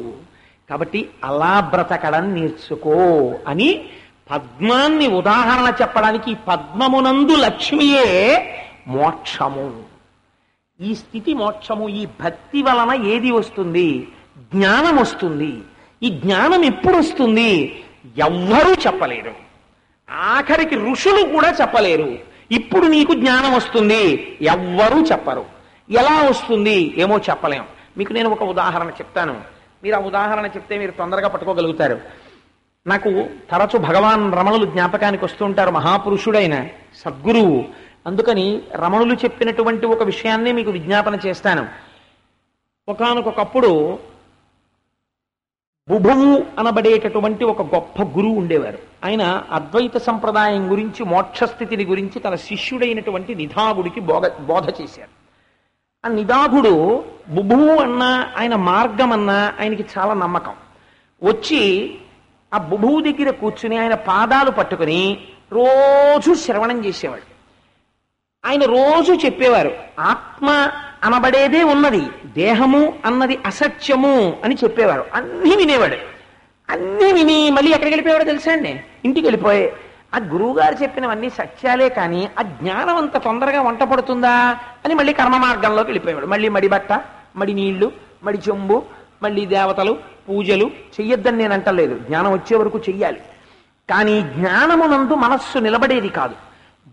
కాబట్టి అలా బ్రతకడం నేర్చుకో అని పద్మాన్ని ఉదాహరణ చెప్పడానికి పద్మమునందు లక్ష్మియే మోక్షము. ఈ స్థితి మోక్షము. ఈ భక్తి వలన ఏది వస్తుంది? జ్ఞానం వస్తుంది. ఈ జ్ఞానం ఎప్పుడు వస్తుంది? ఎవ్వరూ చెప్పలేరు. ఆఖరికి ఋషులు కూడా చెప్పలేరు. ఇప్పుడు నీకు జ్ఞానం వస్తుంది, ఎవ్వరూ చెప్పరు. ఎలా వస్తుంది ఏమో చెప్పలేం. మీకు నేను ఒక ఉదాహరణ చెప్తాను. మీరు ఆ ఉదాహరణ చెప్తే మీరు తొందరగా పట్టుకోగలుగుతారు. నాకు తరచు భగవాన్ రమణులు జ్ఞాపకానికి వస్తూ ఉంటారు. మహాపురుషుడైన సద్గురువు. అందుకని రమణులు చెప్పినటువంటి ఒక విషయాన్ని మీకు విజ్ఞాపన చేస్తాను. ఒకానొకప్పుడు బుభువు అనబడేటటువంటి ఒక గొప్ప గురువు ఉండేవారు. ఆయన అద్వైత సంప్రదాయం గురించి, మోక్షస్థితిని గురించి తన శిష్యుడైనటువంటి నిధాగుడికి బోధ చేశారు. ఆ నిధాగుడు బుభువు అన్నా ఆయన మార్గం అన్నా ఆయనకి చాలా నమ్మకం. వచ్చి ఆ బుభువు దగ్గర కూర్చుని ఆయన పాదాలు పట్టుకుని రోజు శ్రవణం చేసేవాడు. ఆయన రోజు చెప్పేవారు, ఆత్మ అనబడేదే ఉన్నది, దేహము అన్నది అసత్యము అని చెప్పేవారు. అన్నీ వినేవాడు. అన్నీ విని మళ్ళీ ఎక్కడికి వెళ్ళిపోయాడో తెలుసా అండి? ఇంటికి వెళ్ళిపోయి ఆ గురువుగారు చెప్పినవన్నీ సత్యాలే, కానీ ఆ జ్ఞానం అంత తొందరగా వంట పడుతుందా అని మళ్ళీ కర్మ మార్గంలోకి వెళ్ళిపోయాడు. మళ్ళీ మడి బట్ట, మడి నీళ్లు, మడి చెంబు, మళ్ళీ దేవతలు పూజలు చెయ్యొద్దని నేను అంటలేదు, జ్ఞానం వచ్చే వరకు చెయ్యాలి. కానీ జ్ఞానమునందు మనస్సు నిలబడేది కాదు.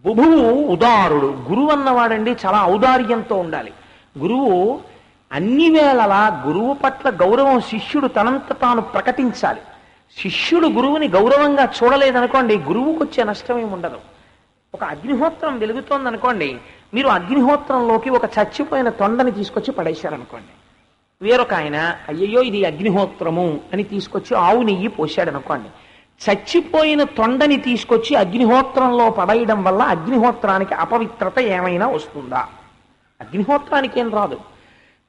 బుభువు ఉదారుడు. గురువు అన్నవాడండి చాలా ఔదార్యంతో ఉండాలి. గురువు అన్ని వేళలా గురువు పట్ల గౌరవం శిష్యుడు తనంత తాను ప్రకటించాలి. శిష్యుడు గురువుని గౌరవంగా చూడలేదనుకోండి, గురువుకు వచ్చే నష్టం ఏమి ఉండదు. ఒక అగ్నిహోత్రం వెలుగుతోందనుకోండి, మీరు అగ్నిహోత్రంలోకి ఒక చచ్చిపోయిన తొండని తీసుకొచ్చి పడేశారనుకోండి, వేరొక ఆయన అయ్యయ్యో ఇది అగ్నిహోత్రము అని తీసుకొచ్చి ఆవు నెయ్యి పోశాడనుకోండి, చచ్చిపోయిన తొండని తీసుకొచ్చి అగ్నిహోత్రంలో పడేయడం వల్ల అగ్నిహోత్రానికి అపవిత్రత ఏమైనా వస్తుందా? అగ్నిహోత్రానికి ఏం రాదు.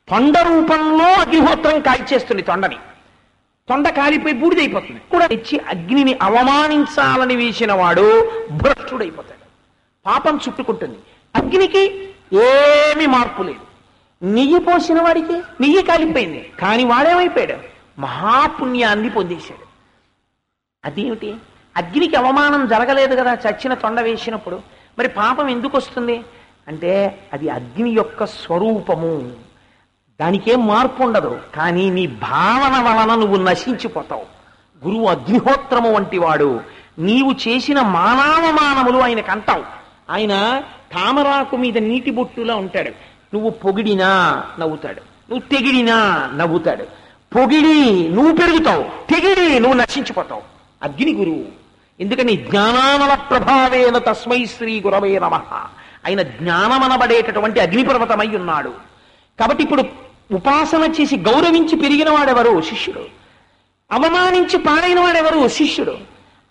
తొండ రూపంలో అగ్నిహోత్రం కాల్చేస్తుంది తొండని, తొండ కాలిపోయి బూడిదైపోతుంది. కూడా ఇచ్చి అగ్నిని అవమానించాలని వేసిన వాడు భ్రష్టుడైపోతాడు, పాపం చుట్టుకుంటుంది. అగ్నికి ఏమీ మార్పు లేదు. నెయ్యి పోసిన వాడికి నెయ్యి కాలిపోయింది, కానీ వాడేమైపోయాడు? మహాపుణ్యాన్ని పొందేశాడు. అదేమిటి? అగ్నికి అవమానం జరగలేదు కదా చచ్చిన తొండ వేసినప్పుడు, మరి పాపం ఎందుకు వస్తుంది అంటే అది అగ్ని యొక్క స్వరూపము, దానికేం మార్పు ఉండదు. కానీ నీ భావన వలన నువ్వు నశించిపోతావు. గురువు అగ్నిహోత్రము వంటి వాడు. నీవు చేసిన మానవమానములు ఆయనకు అంటావు. ఆయన తామరాకు మీద నీటి బొట్టులా ఉంటాడు. నువ్వు పొగిడినా నవ్వుతాడు, నువ్వు తెగిడినా నవ్వుతాడు. పొగిడి నువ్వు పెరుగుతావు, తెగిడి నువ్వు నశించిపోతావు. అగ్ని గురువు. ఎందుకని జ్ఞానానల ప్రభావేన తస్మై శ్రీ గురవే నమః. ఆయన జ్ఞానమనబడేటటువంటి అగ్నిపర్వతమై ఉన్నాడు. కాబట్టి ఇప్పుడు ఉపాసన చేసి గౌరవించి పెరిగిన వాడెవరు? శిష్యుడు. అవమానించి పాడైన వాడెవరు? శిష్యుడు.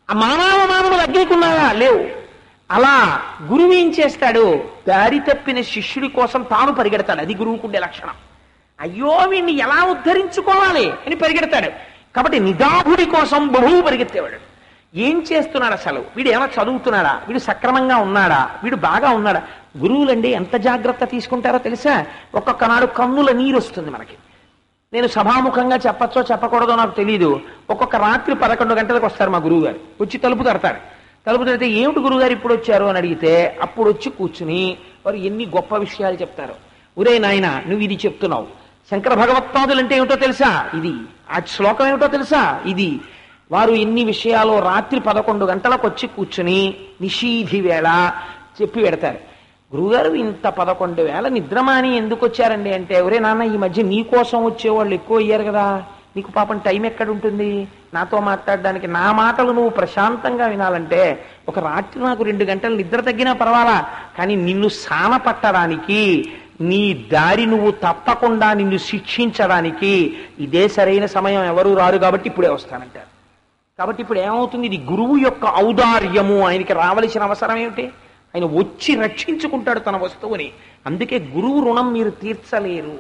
ఆ మానవమానములు అగ్నికున్నాయా? లేవు. అలా గురువు ఏం చేస్తాడు? దారి తప్పిన శిష్యుడి కోసం తాను పరిగెడతాడు. అది గురువుకుండే లక్షణం. అయ్యో వీడిని ఎలా ఉద్ధరించుకోవాలి అని పరిగెడతాడు. కాబట్టి నిదాభుడి కోసం బహువు పరిగెత్తేవాడు. ఏం చేస్తున్నాడు అసలు? వీడు ఏమైనా చదువుతున్నాడా? వీడు సక్రమంగా ఉన్నాడా? వీడు బాగా ఉన్నాడా? గురువులండి ఎంత జాగ్రత్త తీసుకుంటారో తెలుసా? ఒక్కొక్క నాడు కన్నుల నీరు వస్తుంది మనకి. నేను సభాముఖంగా చెప్పచ్చో చెప్పకూడదో నాకు తెలియదు. ఒక్కొక్క రాత్రి 11 గంటలకు వస్తారు మా గురువు గారు. వచ్చి తలుపు తడతారు. తలుపు తడితే ఏమిటి గురువుగారు ఇప్పుడు వచ్చారు అని అడిగితే అప్పుడు వచ్చి కూర్చుని వారు ఎన్ని గొప్ప విషయాలు చెప్తారు. ఒరే నాయన నువ్వు ఇది చెప్తున్నావు, శంకర భగవత్పాదులు అంటే ఏమిటో తెలుసా? ఇది. ఆ శ్లోకం ఏమిటో తెలుసా? ఇది. వారు ఎన్ని విషయాలు రాత్రి 11 గంటలకు వచ్చి కూర్చుని నిషీధి వేళ చెప్పి పెడతారు. గురువుగారు ఇంత 11 వేళ నిద్రమాని ఎందుకు వచ్చారండి అంటే, ఒరే నాన్న ఈ మధ్య నీ కోసం వచ్చేవాళ్ళు ఎక్కువ అయ్యారు కదా, నీకు పాపం టైం ఎక్కడుంటుంది నాతో మాట్లాడడానికి? నా మాటలు నువ్వు ప్రశాంతంగా వినాలంటే ఒక రాత్రి నాకు 2 గంటలు నిద్ర తగ్గినా పర్వాలా, కానీ నిన్ను సాన పట్టడానికి, నీ దారి నువ్వు తప్పకుండా నిన్ను శిక్షించడానికి ఇదే సరైన సమయం, ఎవరు రారు కాబట్టి ఇప్పుడే వస్తానంటారు. కాబట్టి ఇప్పుడు ఏమవుతుంది? ఇది గురువు యొక్క ఔదార్యము. ఆయనకి రావలసిన అవసరం ఏమిటి? ఆయన వచ్చి రక్షించుకుంటాడు తన వస్తువుని. అందుకే గురువు రుణం మీరు తీర్చలేరు.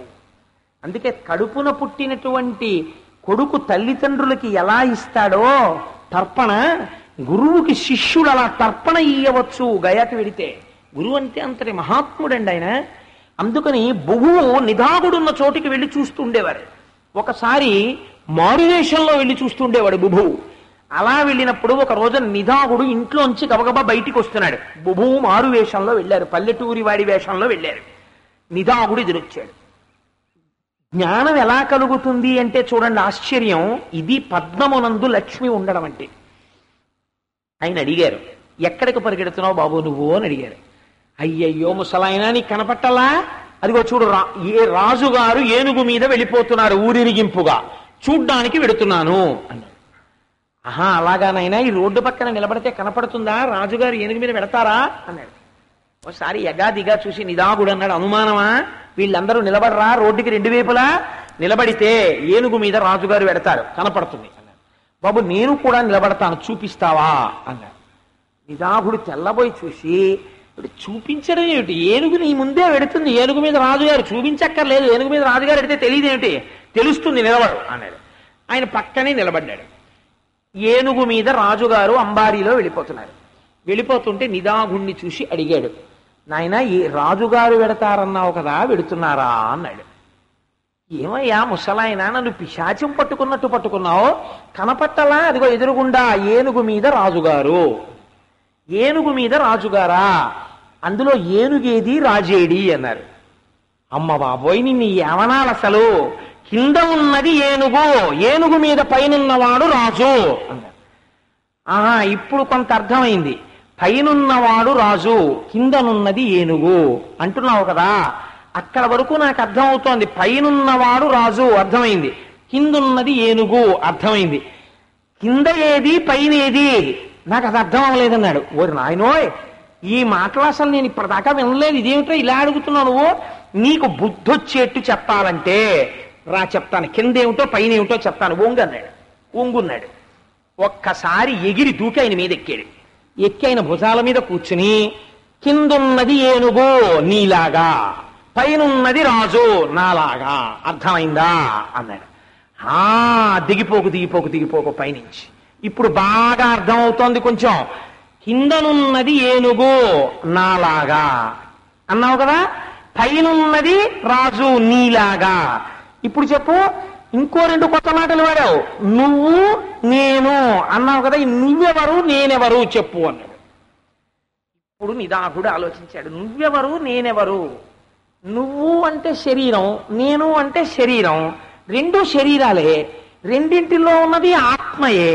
అందుకే కడుపున పుట్టినటువంటి కొడుకు తల్లిదండ్రులకి ఎలా ఇస్తాడో తర్పణ, గురువుకి శిష్యుడు అలా తర్పణ ఇయ్యవచ్చు గయాకి వెడితే. గురువు అంటే అంతటి మహాత్ముడండి ఆయన. అందుకని బహువు నిదాగుడున్న చోటికి వెళ్ళి చూస్తూ ఉండేవారు. ఒకసారి మారువేషంలో వెళ్ళి చూస్తుండేవాడు బుభువు. అలా వెళ్ళినప్పుడు ఒక రోజు నిదాగుడు ఇంట్లోంచి గబగబా బయటికి వస్తున్నాడు. బుభువు మారు వేషంలో వెళ్ళారు, పల్లెటూరి వాడి వేషంలో వెళ్ళారు. నిదాగుడు ఎదురొచ్చాడు. జ్ఞానం ఎలా కలుగుతుంది అంటే చూడండి ఆశ్చర్యం. ఇది పద్మమునందు లక్ష్మి ఉండడం అంటే. ఆయన అడిగారు, ఎక్కడికి పరిగెడుతున్నావు బాబు నువ్వు అని అడిగారు. అయ్యయ్యో ముసలాయన నీకు కనపట్టలా, అదిగో చూడు ఏ రాజుగారు ఏనుగు మీద వెళ్ళిపోతున్నారు ఊరిరిగింపుగా, చూడ్డానికి వెడుతున్నాను అన్నాడు. ఆహా అలాగానైనా ఈ రోడ్డు పక్కన నిలబడితే కనపడుతుందా, రాజుగారు ఏనుగు మీద వెడతారా అన్నాడు. ఒకసారి ఎగాదిగా చూసి నిదాగుడు అన్నాడు, అనుమానమా, వీళ్ళందరూ నిలబడరా రోడ్డుకి 2 వైపులా, నిలబడితే ఏనుగు మీద రాజుగారు వెడతారు కనపడుతుంది అన్నాడు. బాబు నేను కూడా నిలబడతాను చూపిస్తావా అన్నాడు. నిదాగుడు తెల్లబోయి చూసి, చూపించడం ఏమిటి, ఏనుగు నీ ముందే వెడుతుంది, ఏనుగు మీద రాజుగారు చూపించక్కర్లేదు, ఏనుగు మీద రాజుగారు ఎడితే తెలియదేమిటి, తెలుస్తుంది నిలబడు అన్నాడు. ఆయన పక్కనే నిలబడ్డాడు. ఏనుగు మీద రాజుగారు అంబారీలో వెళ్ళిపోతున్నారు. వెళ్ళిపోతుంటే నిదాగుణ్ణి చూసి అడిగాడు, నాయన ఏ రాజుగారు వెడతారన్నావు కదా, వెడుతున్నారా అన్నాడు. ఏమయ్యా ముసలాయన నన్ను పిశాచం పట్టుకున్నట్టు పట్టుకున్నావు, కనపట్టలా, అదిగో ఎదురుగుండా ఏనుగు మీద రాజుగారు. ఏనుగు మీద రాజుగారా, అందులో ఏనుగేది రాజేడి అన్నారు. అమ్మ బాబోయ్ నిన్ను ఏమనాలి అసలు, కింద ఉన్నది ఏనుగు, ఏనుగు మీద పైనున్నవాడు రాజు అన్నారు. ఇప్పుడు కొంత అర్థమైంది. పైనున్నవాడు రాజు, కిందనున్నది ఏనుగు అంటున్నావు కదా, అక్కడ వరకు నాకు అర్థమవుతోంది. పైనున్నవాడు రాజు అర్థమైంది, కిందున్నది ఏనుగు అర్థమైంది. కింద ఏది పైన ఏది నాకు అది అర్థం అవ్వలేదన్నాడు. ఓరి నాయనోయ్, ఈ మాటలు అసలు నేను ఇప్పటిదాకా వినలేదు, ఇదేమిటో ఇలా అడుగుతున్నావు నువ్వు? నీకు బుద్ధొచ్చేట్టు చెప్పాలంటే రా చెప్తాను, కిందేమిటో పైన ఏమిటో చెప్తాను. ఒంగన్నాడు. ఒంగున్నాడు. ఒక్కసారి ఎగిరి దూకి ఆయన మీద ఎక్కాడు. ఎక్కి ఆయన భుజాల మీద కూర్చుని, కిందున్నది ఏనుగు నీలాగా, పైనున్నది రాజు నాలాగా, అర్థమైందా అన్నాడు. దిగిపోకు దిగిపోకు దిగిపోకు పైనుంచి. ఇప్పుడు బాగా అర్థమవుతోంది కొంచెం. కిందనున్నది ఏనుగు నాలాగా అన్నావు కదా, పైనున్నది రాజు నీలాగా. ఇప్పుడు చెప్పు, ఇంకో 2 కొత్త మాటలు వాడావు. నువ్వు నేను అన్నావు కదా, నువ్వెవరు నేనెవరు చెప్పు అన్నాడు. ఇప్పుడు నిదాకుడు ఆలోచించాడు. నువ్వెవరు నేనెవరు? నువ్వు అంటే శరీరం, నేను అంటే శరీరం, 2 శరీరాలే, రెండింటిలో ఉన్నది ఆత్మయే.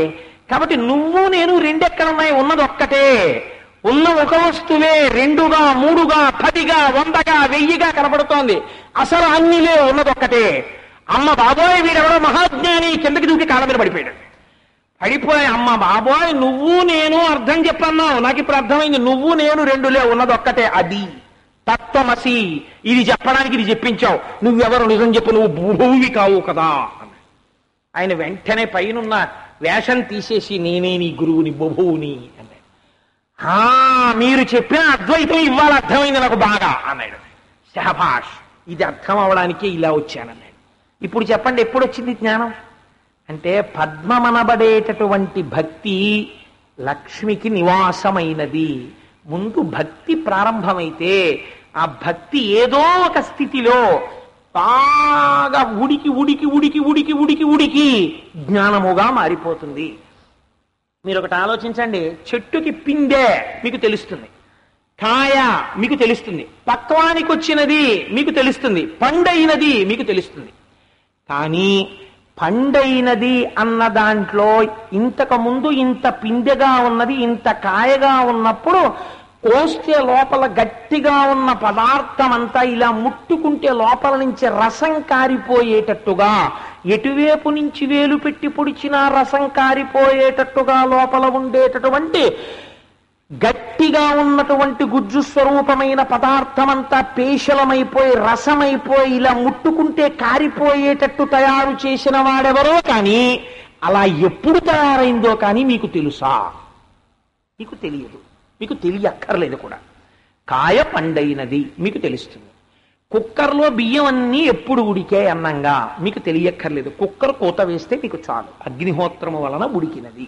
కాబట్టి నువ్వు నేను 2 ఎక్కడున్నాయి? ఉన్నది ఒక్కటే. ఉన్న ఒక వస్తువే 2గా 3గా 10గా 100గా 1000గా కనబడుతోంది. అసలు అన్నిలే, ఉన్నది ఒక్కటే. అమ్మ బాబోయ్, వీడెవడో మహాజ్ఞాని, కిందకి దూకి కాళ్ళ మీద పడిపోయాడు. పడిపోయి, అమ్మ బాబోయ్ నువ్వు నేను అర్థం చెప్పన్నావు, నాకు ఇప్పుడు అర్థమైంది. నువ్వు నేను 2లే, ఉన్నది ఒక్కటే. అది తత్వమసి. ఇది చెప్పడానికి ఇది చెప్పించావు. నువ్వెవరు నిజం చెప్పు, నువ్వు భూభువి కావు కదా. ఆయన వెంటనే పైనున్న వేషం తీసేసి, నేనే నీ గురువుని బొభువుని అన్నాడు. మీరు చెప్పిన అద్వైతం ఇవాళ అర్థమైంది నాకు బాగా అన్నాడు. శహభాష్, ఇది అర్థం అవడానికే ఇలా వచ్చానన్నాడు. ఇప్పుడు చెప్పండి, ఎప్పుడు వచ్చింది జ్ఞానం అంటే? పద్మమనబడేటటువంటి భక్తి లక్ష్మికి నివాసమైనది. ముందు భక్తి ప్రారంభమైతే ఆ భక్తి ఏదో ఒక స్థితిలో బాగా ఉడికి ఉడికి ఉడికి ఉడికి ఉడికి ఉడికి జ్ఞానముగా మారిపోతుంది. మీరు ఒకటి ఆలోచించండి. చెట్టుకి పిందె మీకు తెలుస్తుంది, కాయ మీకు తెలుస్తుంది, పక్వానికి వచ్చినది మీకు తెలుస్తుంది, పండైనది మీకు తెలుస్తుంది. కానీ పండైనది అన్న దాంట్లో ఇంతకు ముందు ఇంత పిందెగా ఉన్నది, ఇంత కాయగా ఉన్నప్పుడు కోస్తే లోపల గట్టిగా ఉన్న పదార్థం అంతా ఇలా ముట్టుకుంటే లోపల నుంచి రసం కారిపోయేటట్టుగా, ఎటువైపు నుంచి వేలు పెట్టి పొడిచినా రసం కారిపోయేటట్టుగా లోపల ఉండేటటువంటి గట్టిగా ఉన్నటువంటి గుజ్జు స్వరూపమైన పదార్థమంతా పేశలమైపోయి రసమైపోయి ఇలా ముట్టుకుంటే కారిపోయేటట్టు తయారు చేసిన వాడెవరో, కానీ అలా ఎప్పుడు తయారైందో కానీ మీకు తెలుసా? మీకు తెలియదు, మీకు తెలియక్కర్లేదు కూడా. కాయ పండైనది మీకు తెలుస్తుంది. కుక్కర్లో బియ్యం అన్నీ ఎప్పుడు ఉడికే అన్నంగా మీకు తెలియక్కర్లేదు. కుక్కర్ కోత వేస్తే మీకు చాలు, అగ్నిహోత్రము వలన ఉడికినది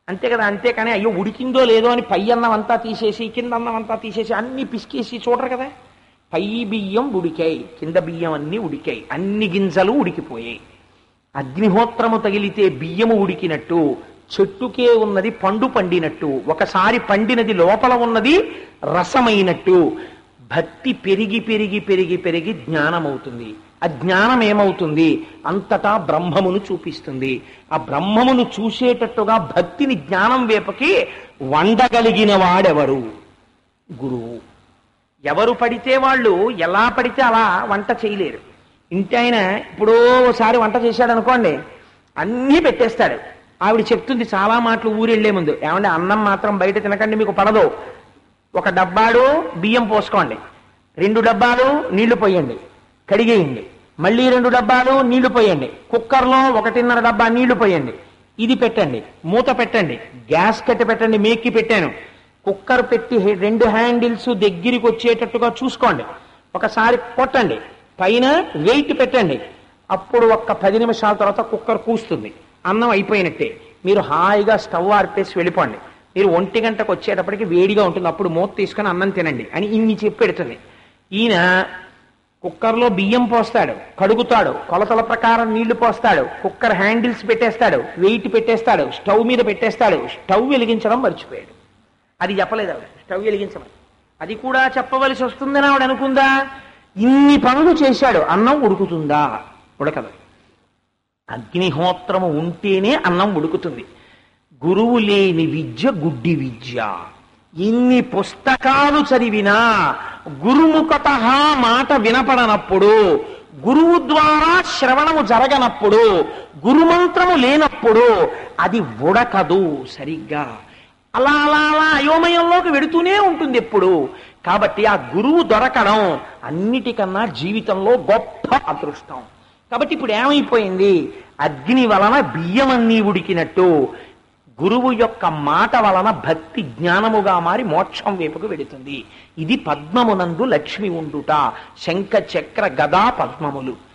అంతే కదా. అంతేకాని అయ్యో ఉడికిందో లేదో అని పై అన్నం అంతా తీసేసి కింద అన్నం అంతా తీసేసి అన్ని పిసికేసి చూడరు కదా. పై బియ్యం ఉడికాయి, కింద బియ్యం అన్నీ ఉడికాయి, అన్ని గింజలు ఉడికిపోయాయి. అగ్నిహోత్రము తగిలితే బియ్యము ఉడికినట్టు, చెట్టుకే ఉన్నది పండు పండినట్టు, ఒకసారి పండినది లోపల ఉన్నది రసమైనట్టు భక్తి పెరిగి పెరిగి పెరిగి పెరిగి జ్ఞానమవుతుంది. ఆ జ్ఞానం ఏమవుతుంది? అంతటా బ్రహ్మమును చూపిస్తుంది. ఆ బ్రహ్మమును చూసేటట్టుగా భక్తిని జ్ఞానం వైపుకి వండగలిగిన వాడెవరు? గురువు. ఎవరు పడితే వాళ్ళు ఎలా పడితే అలా వంట చేయలేరు. ఇంటి ఆయన ఇప్పుడో ఒకసారి వంట చేశాడు అనుకోండి, అన్నీ పెట్టేస్తాడు. ఆవిడ చెప్తుంది చాలా మాటలు ఊరెళ్లే ముందు, ఏమంటే అన్నం మాత్రం బయట తినకండి, మీకు పడదు. 1 డబ్బాడు బియ్యం పోసుకోండి, 2 డబ్బాలు నీళ్లు పోయండి, కడిగేయండి, మళ్ళీ 2 డబ్బాలు నీళ్లు పోయండి, కుక్కర్లో 1.5 డబ్బా నీళ్లు పోయండి, ఇది పెట్టండి, మూత పెట్టండి, గ్యాస్ కట్టి పెట్టండి, మేక్కి పెట్టాను, కుక్కర్ పెట్టి 2 హ్యాండిల్స్ దగ్గరికి వచ్చేటట్టుగా చూసుకోండి, ఒకసారి కొట్టండి, పైన వెయిట్ పెట్టండి, అప్పుడు 10 నిమిషాల తర్వాత కుక్కర్ కూస్తుంది, అన్నం అయిపోయినట్టే. మీరు హాయిగా స్టవ్ ఆర్పేసి వెళ్ళిపోండి. మీరు 1 గంటకు వచ్చేటప్పటికి వేడిగా ఉంటుంది, అప్పుడు మూత తీసుకొని అన్నం తినండి అని ఇన్ని చెప్పి పెడుతుంది. ఈయన కుక్కర్లో బియ్యం పోస్తాడు, కడుగుతాడు, కొలతల ప్రకారం నీళ్లు పోస్తాడు, కుక్కర్ హ్యాండిల్స్ పెట్టేస్తాడు, వెయిట్ పెట్టేస్తాడు, స్టవ్ మీద పెట్టేస్తాడు. స్టవ్ వెలిగించడం మర్చిపోయాడు. అది చెప్పలేదు ఆవిడ, స్టవ్ వెలిగించమని. అది కూడా చెప్పవలసి వస్తుందని ఆవిడ అనుకుందా? ఇన్ని పనులు చేశాడు, అన్నం ఉడుకుతుందా? ఉడకదు. అగ్నిహోత్రము ఉంటేనే అన్నం ఉడుకుతుంది. గురువు లేని విద్య గుడ్డి విద్య. ఇన్ని పుస్తకాలు చదివినా గురుముఖత మాట వినపడనప్పుడు, గురువు ద్వారా శ్రవణము జరగనప్పుడు, గురుమంత్రము లేనప్పుడు అది ఉడకదు సరిగ్గా. అలా అలా అలా అయోమయంలోకి వెడుతూనే ఉంటుంది ఎప్పుడు. కాబట్టి ఆ గురువు దొరకడం అన్నిటికన్నా జీవితంలో గొప్ప అదృష్టం. కాబట్టి ఇప్పుడు ఏమైపోయింది? అగ్ని వలన బియ్యమన్నీ ఉడికినట్టు గురువు యొక్క మాట వలన భక్తి జ్ఞానముగా మారి మోక్షం వైపుకు వెడుతుంది. ఇది పద్మమునందు లక్ష్మి ఉండుట. శంఖ చక్ర గదా పద్మములు.